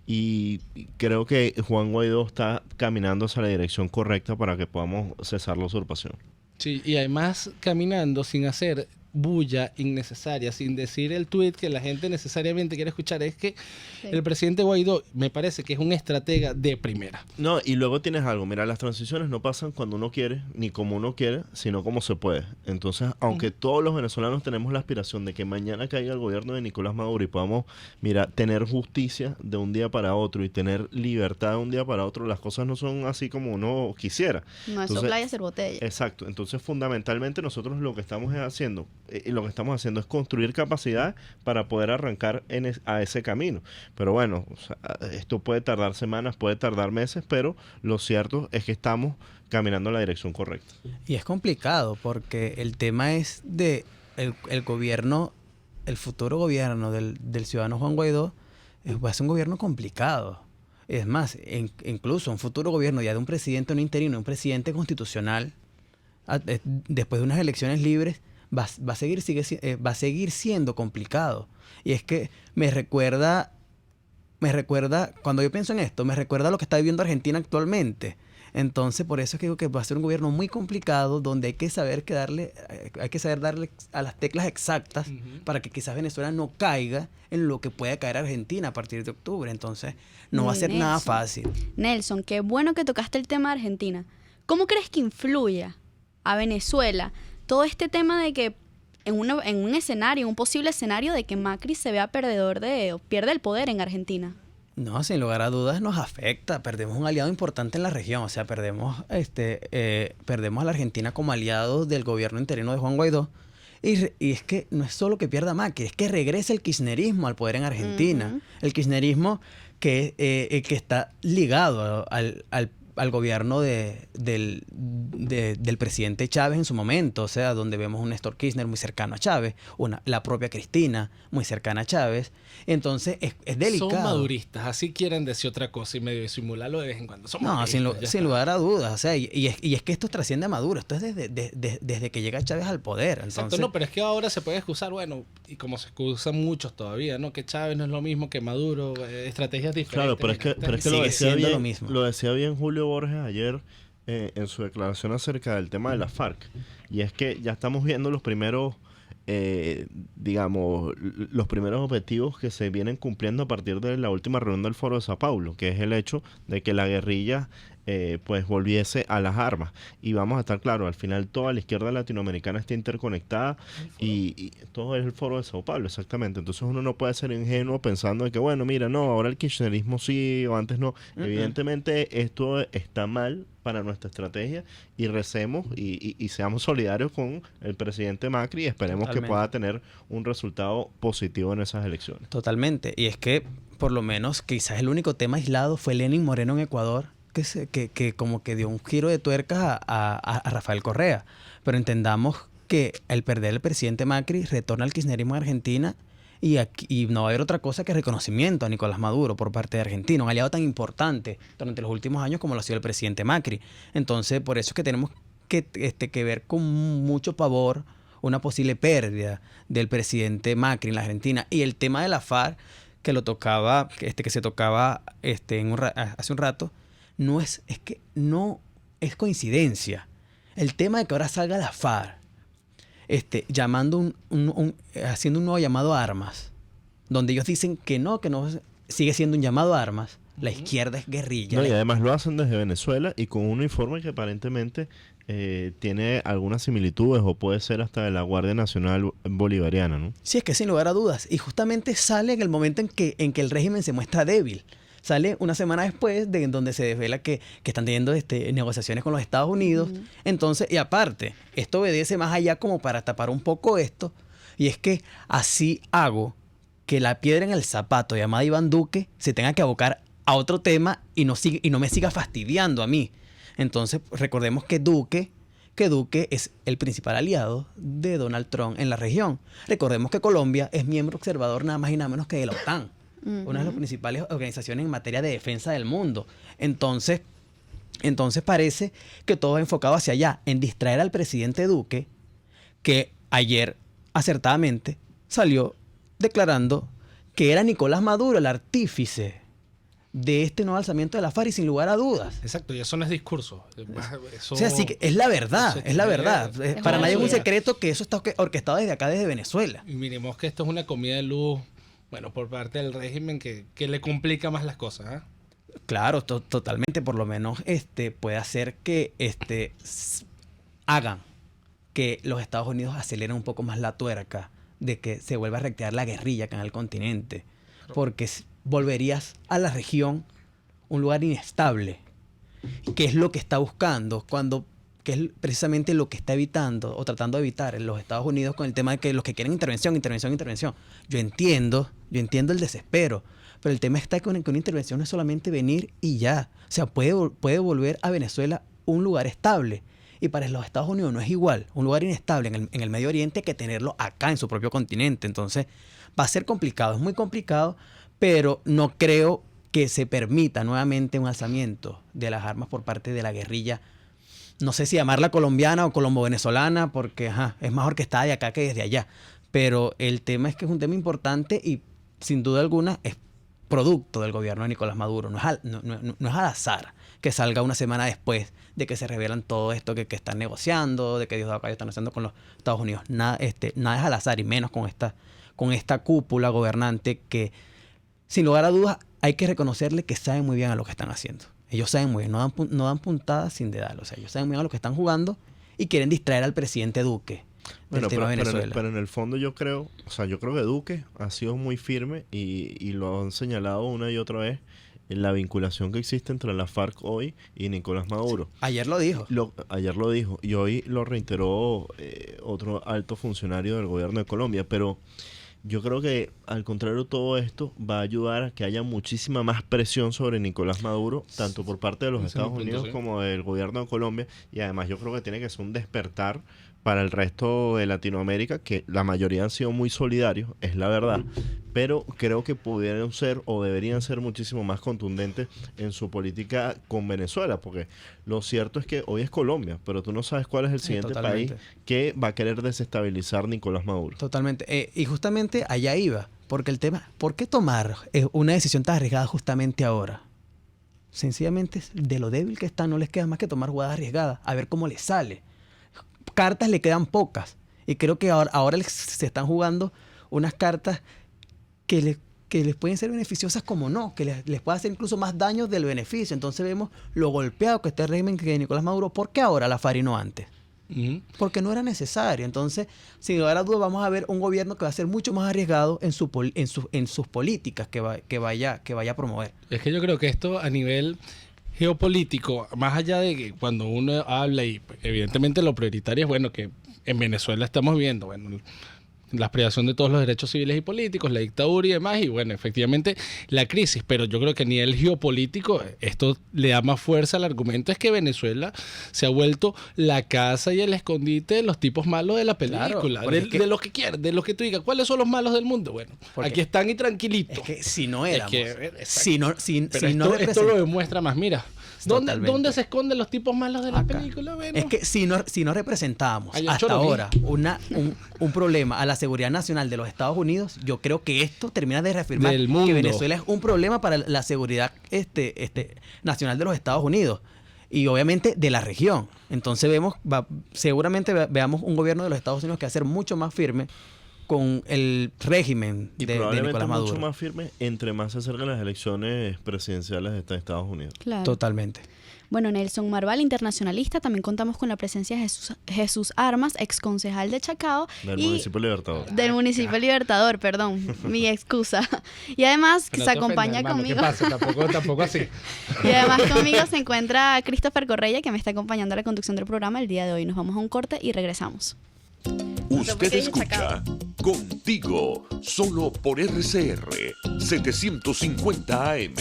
y creo que Juan Guaidó está caminando hacia la dirección correcta para que podamos cesar la usurpación. Sí, y además caminando sin hacer bulla innecesaria, sin decir el tuit que la gente necesariamente quiere escuchar. Es que el presidente Guaidó me parece que es un estratega de primera. No, y luego tienes algo. Mira, las transiciones no pasan cuando uno quiere, ni como uno quiere, sino como se puede. Entonces, aunque todos los venezolanos tenemos la aspiración de que mañana caiga el gobierno de Nicolás Maduro y podamos, tener justicia de un día para otro y tener libertad de un día para otro, las cosas no son así como uno quisiera. No es soplar y hacer botella. Exacto. Entonces, fundamentalmente, nosotros lo que estamos haciendo es construir capacidad para poder arrancar a ese camino. Pero esto puede tardar semanas, puede tardar meses, pero lo cierto es que estamos caminando en la dirección correcta. Y es complicado porque el tema es de el gobierno, el futuro gobierno del ciudadano Juan Guaidó va a ser un gobierno complicado. Es más, incluso un futuro gobierno ya de un presidente, un interino, un presidente constitucional, después de unas elecciones libres, va a seguir siendo complicado. Y es que me recuerda me recuerda, cuando yo pienso en esto, me recuerda a lo que está viviendo Argentina actualmente. Entonces, por eso es que digo que va a ser un gobierno muy complicado, donde hay que saber darle a las teclas exactas para que quizás Venezuela no caiga en lo que pueda caer Argentina a partir de octubre. Entonces, no va a ser nada fácil. Nelson, qué bueno que tocaste el tema de Argentina. ¿Cómo crees que influya a Venezuela todo este tema de que en un escenario, un posible escenario de que Macri se vea perdedor o pierde el poder en Argentina? No, sin lugar a dudas nos afecta. Perdemos un aliado importante en la región. O sea, perdemos a la Argentina como aliado del gobierno interino de Juan Guaidó. Y es que no es solo que pierda Macri, es que regresa el kirchnerismo al poder en Argentina. El kirchnerismo que está ligado al gobierno del presidente Chávez en su momento, o sea, donde vemos un Néstor Kirchner muy cercano a Chávez, la propia Cristina muy cercana a Chávez. Entonces es delicado. Son maduristas, así quieren decir otra cosa y medio disimularlo de vez en cuando. No, sin lugar a dudas. O sea, y es que esto trasciende a Maduro. Esto es desde que llega Chávez al poder. Entonces, exacto, no, pero es que ahora se puede excusar, bueno, y como se excusan muchos todavía, ¿no? Que Chávez no es lo mismo que Maduro, estrategias diferentes. Claro, pero es que lo decía bien Julio Borges ayer en su declaración acerca del tema de la FARC. Y es que ya estamos viendo los primeros los primeros objetivos que se vienen cumpliendo a partir de la última reunión del Foro de Sao Paulo, que es el hecho de que la guerrilla pues volviese a las armas. Y vamos a estar claros, al final toda la izquierda latinoamericana está interconectada y todo es el Foro de Sao Paulo, exactamente. Entonces uno no puede ser ingenuo pensando de que, bueno, mira, no, ahora el kirchnerismo sí o antes no. Evidentemente esto está mal para nuestra estrategia y recemos y seamos solidarios con el presidente Macri y esperemos que pueda tener un resultado positivo en esas elecciones. Totalmente. Y es que por lo menos quizás el único tema aislado fue Lenín Moreno en Ecuador, que como que dio un giro de tuercas a Rafael Correa. Pero entendamos que el perder el presidente Macri retorna al kirchnerismo en Argentina y no va a haber otra cosa que reconocimiento a Nicolás Maduro por parte de Argentina, un aliado tan importante durante los últimos años como lo ha sido el presidente Macri. Entonces, por eso es que tenemos que ver con mucho pavor una posible pérdida del presidente Macri en la Argentina. Y el tema de la FARC, que se tocaba hace un rato, no es coincidencia. El tema de que ahora salga la FARC haciendo un nuevo llamado a armas, donde ellos dicen que no sigue siendo un llamado a armas. La izquierda es guerrilla. No, y además lo hacen desde Venezuela y con un uniforme que aparentemente tiene algunas similitudes o puede ser hasta de la Guardia Nacional Bolivariana, ¿no? Sí, es que sin lugar a dudas. Y justamente sale en el momento en que el régimen se muestra débil. Sale una semana después de donde se desvela que están teniendo negociaciones con los Estados Unidos. Entonces, y aparte, esto obedece más allá como para tapar un poco esto. Y es que así hago que la piedra en el zapato llamada Iván Duque se tenga que abocar a otro tema y no me siga fastidiando a mí. Entonces, recordemos que Duque es el principal aliado de Donald Trump en la región. Recordemos que Colombia es miembro observador nada más y nada menos que de la OTAN. Una de las principales organizaciones en materia de defensa del mundo. Entonces parece que todo va enfocado hacia allá, en distraer al presidente Duque, que ayer acertadamente salió declarando que era Nicolás Maduro el artífice de este nuevo alzamiento de la FARC, y sin lugar a dudas. Exacto, y eso no es discurso. O sea, sí que es la verdad, es la verdad. Para nadie es un secreto que eso está orquestado desde acá, desde Venezuela. Y miremos que esto es una comida de luz, bueno, por parte del régimen que le complica más las cosas, ¿eh? Claro, totalmente. Por lo menos puede hacer que hagan que los Estados Unidos aceleren un poco más la tuerca de que se vuelva a reactivar la guerrilla acá en el continente. Porque volverías a la región un lugar inestable. ¿Qué es lo que está buscando? Que es precisamente lo que está evitando o tratando de evitar en los Estados Unidos con el tema de que los que quieren intervención. Yo entiendo el desespero, pero el tema está con una intervención no es solamente venir y ya. O sea, puede volver a Venezuela un lugar estable. Y para los Estados Unidos no es igual un lugar inestable en el Medio Oriente que tenerlo acá en su propio continente. Entonces va a ser complicado, es muy complicado, pero no creo que se permita nuevamente un alzamiento de las armas por parte de la guerrilla. No sé si llamarla colombiana o colombo-venezolana, porque es más orquestada de acá que desde allá. Pero el tema es que es un tema importante y sin duda alguna producto del gobierno de Nicolás Maduro. No es al azar que salga una semana después de que se revelan todo esto que están negociando, de que Diosdado Cabello está negociando con los Estados Unidos. Nada es al azar, y menos con esta cúpula gobernante que, sin lugar a dudas, hay que reconocerle que saben muy bien a lo que están haciendo. Ellos saben muy bien, no dan puntadas sin dedal. O sea, ellos saben muy bien a lo que están jugando y quieren distraer al presidente Duque del tema de Venezuela. Pero en el fondo yo creo que Duque ha sido muy firme y lo han señalado una y otra vez en la vinculación que existe entre la FARC hoy y Nicolás Maduro. Sí, ayer lo dijo. Ayer lo dijo y hoy lo reiteró otro alto funcionario del gobierno de Colombia, pero yo creo que, al contrario, todo esto va a ayudar a que haya muchísima más presión sobre Nicolás Maduro, tanto por parte de los Estados Unidos como del gobierno de Colombia, y además yo creo que tiene que ser un despertar para el resto de Latinoamérica, que la mayoría han sido muy solidarios, es la verdad, pero creo que pudieran ser o deberían ser muchísimo más contundentes en su política con Venezuela, porque lo cierto es que hoy es Colombia, pero tú no sabes cuál es el siguiente país que va a querer desestabilizar Nicolás Maduro. Totalmente. Y justamente allá iba, porque el tema, ¿por qué tomar una decisión tan arriesgada justamente ahora? Sencillamente, de lo débil que están, no les queda más que tomar jugadas arriesgadas, a ver cómo les sale. Cartas le quedan pocas, y creo que ahora se están jugando unas cartas que les pueden ser beneficiosas como no, que les puede hacer incluso más daño del beneficio. Entonces vemos lo golpeado que está el régimen de Nicolás Maduro. ¿Por qué ahora la FARC y no antes? Porque no era necesario. Entonces, sin lugar a dudas, vamos a ver un gobierno que va a ser mucho más arriesgado en sus políticas que vaya a promover. Es que yo creo que esto a nivel geopolítico, más allá de que cuando uno habla, y evidentemente lo prioritario es, bueno, que en Venezuela estamos viendo, bueno, la privación de todos los derechos civiles y políticos, la dictadura y demás, y bueno, efectivamente la crisis, pero yo creo que a nivel geopolítico esto le da más fuerza al argumento, es que Venezuela se ha vuelto la casa y el escondite de los tipos malos de la película, claro, de lo que quieras, de lo que tú digas, ¿cuáles son los malos del mundo? Bueno, aquí están y tranquilitos. Es que si no éramos, esto lo demuestra más, mira. ¿Dónde se esconden los tipos malos de la película? Bueno. Es que si no representábamos hasta ahora un problema a la seguridad nacional de los Estados Unidos, yo creo que esto termina de reafirmar que Venezuela es un problema para la seguridad nacional de los Estados Unidos y obviamente de la región. Entonces seguramente veamos un gobierno de los Estados Unidos que va a ser mucho más firme con el régimen de Nicolás Maduro. Mucho más firme entre más se acercan las elecciones presidenciales de Estados Unidos. Claro. Totalmente. Bueno, Nelson Marval, internacionalista, también contamos con la presencia de Jesús Armas, ex concejal de Chacao. Municipio Libertador. Del municipio Libertador, perdón, mi excusa. Y además No se acompaña conmigo. ¿Qué pasa? Tampoco así. Y además conmigo se encuentra Christopher Correia, que me está acompañando a la conducción del programa el día de hoy. Nos vamos a un corte y regresamos. Usted escucha Contigo, solo por RCR 750 AM.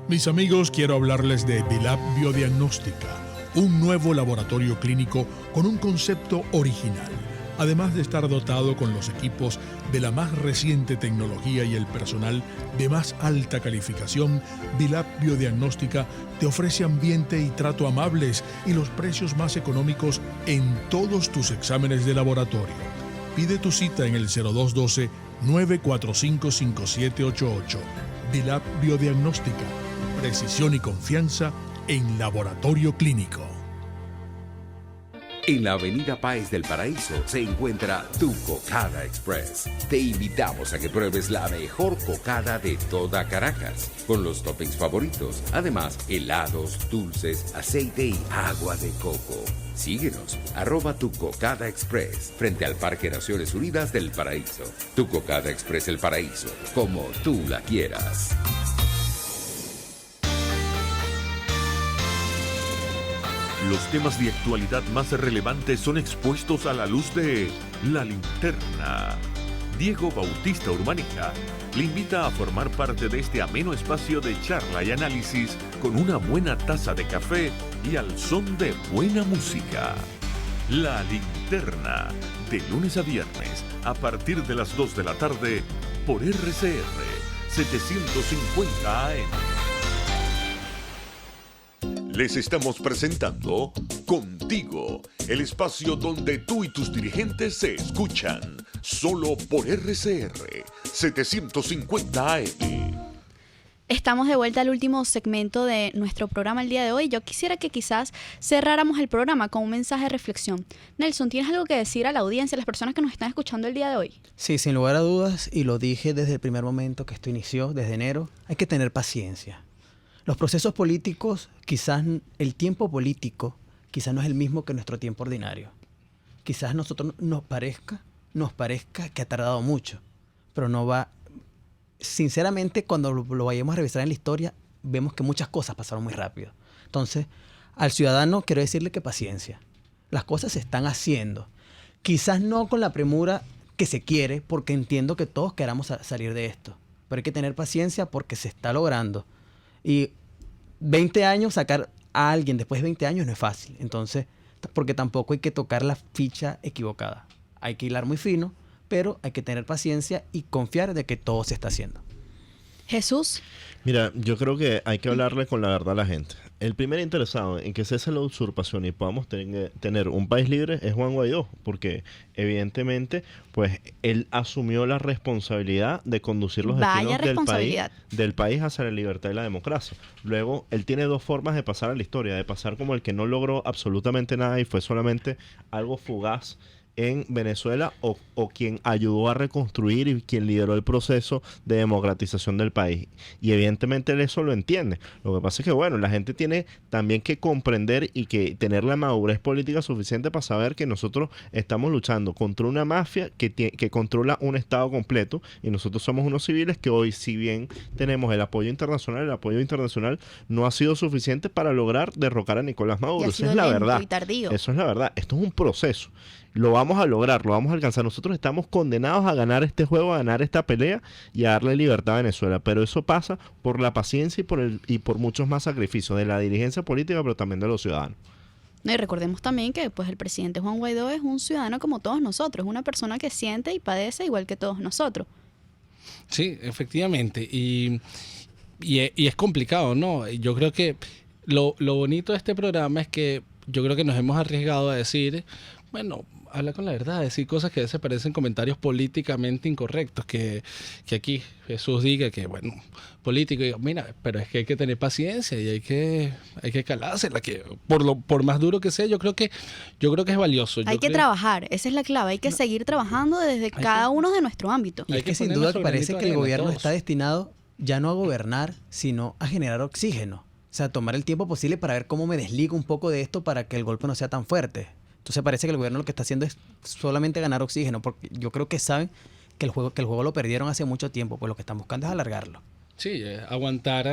Mis amigos, quiero hablarles de Vilap Biodiagnóstica, un nuevo laboratorio clínico con un concepto original. Además de estar dotado con los equipos de la más reciente tecnología y el personal de más alta calificación, Vilap Biodiagnóstica te ofrece ambiente y trato amables y los precios más económicos en todos tus exámenes de laboratorio. Pide tu cita en el 0212-945-5788. Vilap Biodiagnóstica, precisión y confianza en laboratorio clínico. En la avenida Páez del Paraíso se encuentra Tu Cocada Express. Te invitamos a que pruebes la mejor cocada de toda Caracas, con los toppings favoritos. Además, helados, dulces, aceite y agua de coco. Síguenos, @Tu Cocada Express, frente al Parque Naciones Unidas del Paraíso. Tu Cocada Express El Paraíso, como tú la quieras. Los temas de actualidad más relevantes son expuestos a la luz de La Linterna. Diego Bautista Urbanija le invita a formar parte de este ameno espacio de charla y análisis con una buena taza de café y al son de buena música. La Linterna, de lunes a viernes, a partir de las 2 de la tarde, por RCR 750 AM. Les estamos presentando Contigo, el espacio donde tú y tus dirigentes se escuchan, solo por RCR 750 AM. Estamos de vuelta al último segmento de nuestro programa el día de hoy. Yo quisiera que quizás cerráramos el programa con un mensaje de reflexión. Nelson, ¿tienes algo que decir a la audiencia, a las personas que nos están escuchando el día de hoy? Sí, sin lugar a dudas, y lo dije desde el primer momento que esto inició, desde enero, hay que tener paciencia. Los procesos políticos, quizás el tiempo político, quizás no es el mismo que nuestro tiempo ordinario. Quizás a nosotros nos parezca que ha tardado mucho, pero no va. Sinceramente, cuando lo vayamos a revisar en la historia, vemos que muchas cosas pasaron muy rápido. Entonces, al ciudadano quiero decirle que paciencia. Las cosas se están haciendo. Quizás no con la premura que se quiere, porque entiendo que todos queramos salir de esto. Pero hay que tener paciencia porque se está logrando. Y 20 años, sacar a alguien después de 20 años no es fácil. Entonces, porque tampoco hay que tocar la ficha equivocada. Hay que hilar muy fino, pero hay que tener paciencia y confiar de que todo se está haciendo. Jesús. Mira, yo creo que hay que hablarle con la verdad a la gente. El primer interesado en que cese la usurpación y podamos tener un país libre es Juan Guaidó, porque evidentemente pues él asumió la responsabilidad de conducir los destinos del país hacia la libertad y la democracia. Luego, él tiene dos formas de pasar a la historia, de pasar como el que no logró absolutamente nada y fue solamente algo fugaz en Venezuela, o quien ayudó a reconstruir y quien lideró el proceso de democratización del país. Y evidentemente él eso lo entiende. Lo que pasa es que, bueno, la gente tiene también que comprender y que tener la madurez política suficiente para saber que nosotros estamos luchando contra una mafia que controla un estado completo, y nosotros somos unos civiles que hoy, si bien tenemos el apoyo internacional no ha sido suficiente para lograr derrocar a Nicolás Maduro. Esa es la verdad. Eso es la verdad. Esto es un proceso. Lo vamos a lograr, lo vamos a alcanzar. Nosotros estamos condenados a ganar este juego, a ganar esta pelea y a darle libertad a Venezuela. Pero eso pasa por la paciencia y por muchos más sacrificios de la dirigencia política, pero también de los ciudadanos. No, y recordemos también que pues, el presidente Juan Guaidó es un ciudadano como todos nosotros, una persona que siente y padece igual que todos nosotros. Sí, efectivamente. Y es complicado, ¿no? Yo creo que lo bonito de este programa es que yo creo que nos hemos arriesgado a decir, bueno, habla con la verdad, decir cosas que a veces parecen comentarios políticamente incorrectos, que aquí Jesús diga que, bueno, político, diga, mira, pero es que hay que tener paciencia y hay que calársela, que por más duro que sea, yo creo que es valioso. Hay que trabajar, esa es la clave, hay que seguir trabajando desde cada uno de nuestro ámbito. Y es que sin duda parece que el gobierno está destinado ya no a gobernar, sino a generar oxígeno. O sea, tomar el tiempo posible para ver cómo me desligo un poco de esto para que el golpe no sea tan fuerte. Entonces parece que el gobierno lo que está haciendo es solamente ganar oxígeno, porque yo creo que saben que el juego lo perdieron hace mucho tiempo, pues lo que están buscando es alargarlo. Sí, aguantar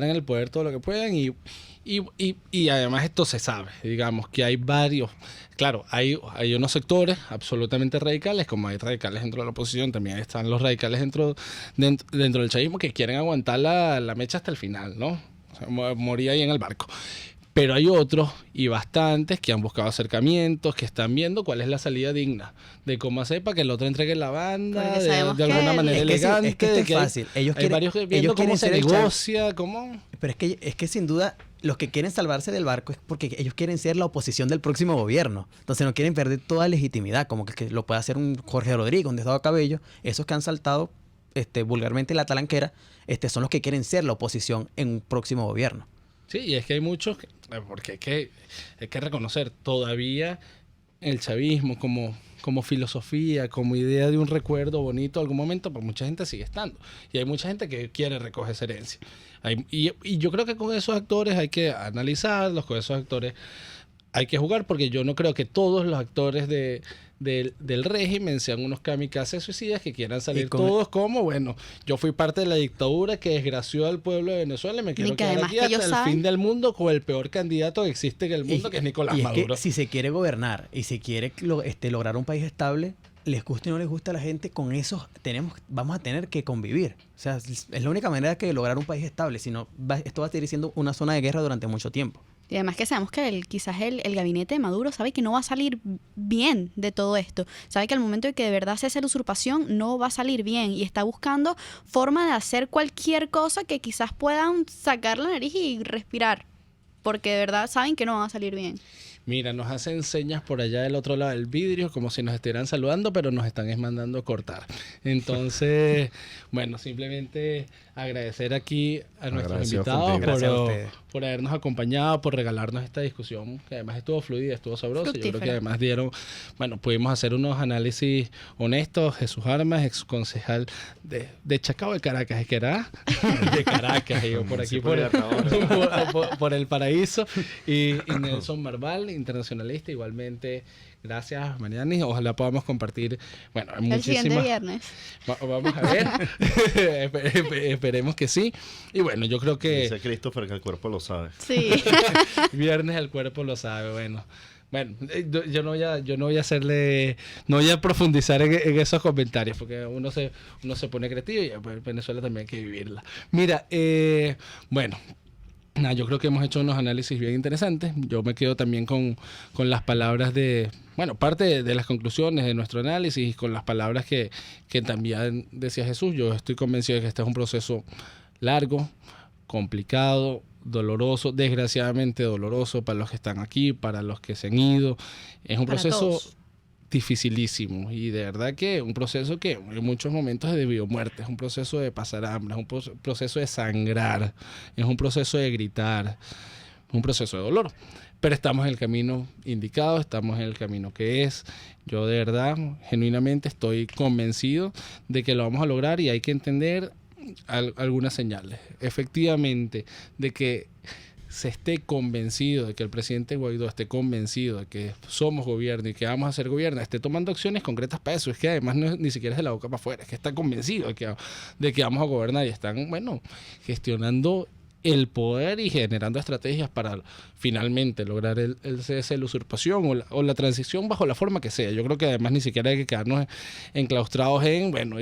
en el poder todo lo que puedan y además esto se sabe, digamos que hay varios, claro, hay unos sectores absolutamente radicales, como hay radicales dentro de la oposición, también están los radicales dentro del chavismo que quieren aguantar la mecha hasta el final, ¿no? O sea, morir ahí en el barco. Pero hay otros y bastantes que han buscado acercamientos, que están viendo cuál es la salida digna de cómo hacer para que el otro entregue la banda de alguna manera elegante. Es que esto es fácil. Hay varios viendo cómo se negocia, cómo... Pero es que sin duda los que quieren salvarse del barco es porque ellos quieren ser la oposición del próximo gobierno. Entonces no quieren perder toda legitimidad, como que lo puede hacer un Jorge Rodríguez, un Diosdado Cabello. Esos que han saltado vulgarmente la talanquera, son los que quieren ser la oposición en un próximo gobierno. Sí, y es que hay muchos, porque hay que reconocer todavía el chavismo como filosofía, como idea de un recuerdo bonito, algún momento, pues mucha gente sigue estando. Y hay mucha gente que quiere recoger esa herencia. Y yo creo que con esos actores hay que analizarlos, con esos actores hay que jugar, porque yo no creo que todos los actores del régimen sean unos kamikazes suicidas que quieran salir todos como, bueno, yo fui parte de la dictadura que desgració al pueblo de Venezuela y me quiero quedar aquí hasta el fin del mundo con el peor candidato que existe en el mundo, que es Nicolás Maduro. Es que si se quiere gobernar y se quiere lograr un país estable, les guste o no les guste a la gente, con eso vamos a tener que convivir. O sea, es la única manera de lograr un país estable, si no, esto va a seguir siendo una zona de guerra durante mucho tiempo. Y además que sabemos que quizás el gabinete de Maduro sabe que no va a salir bien de todo esto. Sabe que al momento de que de verdad cese la usurpación no va a salir bien y está buscando forma de hacer cualquier cosa que quizás puedan sacar la nariz y respirar. Porque de verdad saben que no va a salir bien. Mira, nos hacen señas por allá del otro lado del vidrio, como si nos estuvieran saludando, pero nos están mandando cortar. Entonces, bueno, simplemente agradecer aquí a nuestros invitados por habernos acompañado, por regalarnos esta discusión, que además estuvo fluida, estuvo sabrosa. Yo creo que además pudimos hacer unos análisis honestos. Jesús Armas, ex concejal de Chacao de Caracas, ¿es que era? De Caracas, y yo por aquí, por el Paraíso, y Nelson Marval, internacionalista, igualmente. Gracias, Mariani. Ojalá podamos compartir, el siguiente viernes. Vamos a ver. Esperemos que sí. Y bueno, yo creo que... Dice Christopher que el cuerpo lo sabe. Sí. Viernes el cuerpo lo sabe. Bueno, yo no voy a hacerle, no voy a profundizar en esos comentarios, porque uno se pone creativo y pues, Venezuela también hay que vivirla. Mira, yo creo que hemos hecho unos análisis bien interesantes. Yo me quedo también con las palabras parte de las conclusiones de nuestro análisis, con las palabras que también decía Jesús. Yo estoy convencido de que este es un proceso largo, complicado, doloroso, desgraciadamente doloroso para los que están aquí, para los que se han ido. Es un proceso dificilísimo y de verdad que un proceso que en muchos momentos es de vida o muerte, es un proceso de pasar hambre, es un proceso de sangrar, es un proceso de gritar, es un proceso de dolor, pero estamos en el camino indicado, estamos en el camino que es. Yo de verdad, genuinamente estoy convencido de que lo vamos a lograr y hay que entender algunas señales, efectivamente, de que se esté convencido, de que el presidente Guaidó esté convencido de que somos gobierno y que vamos a ser gobierno, esté tomando acciones concretas para eso. Es que además ni siquiera es de la boca para afuera, es que está convencido de que vamos a gobernar y están, gestionando el poder y generando estrategias para finalmente lograr el cese de la usurpación o la transición bajo la forma que sea. Yo creo que además ni siquiera hay que quedarnos enclaustrados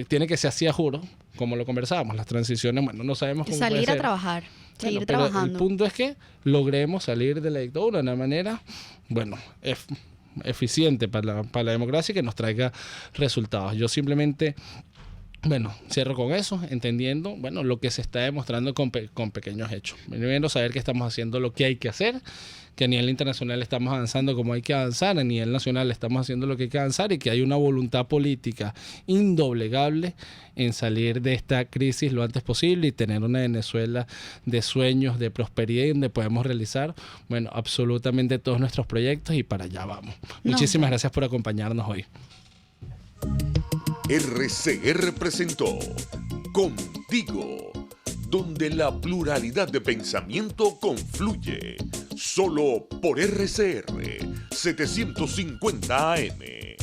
tiene que ser así a juro, como lo conversábamos, las transiciones, no sabemos cómo salir puede ser. A trabajar, seguir pero trabajando. El punto es que logremos salir de la dictadura de una manera, eficiente para la democracia y que nos traiga resultados. Yo simplemente... cierro con eso, entendiendo, lo que se está demostrando con pequeños hechos. Primero, saber que estamos haciendo lo que hay que hacer, que a nivel internacional estamos avanzando como hay que avanzar, a nivel nacional estamos haciendo lo que hay que avanzar y que hay una voluntad política indoblegable en salir de esta crisis lo antes posible y tener una Venezuela de sueños, de prosperidad y donde podemos realizar, absolutamente todos nuestros proyectos y para allá vamos. Muchísimas gracias por acompañarnos hoy. RCR presentó Contigo, donde la pluralidad de pensamiento confluye, solo por RCR 750 AM.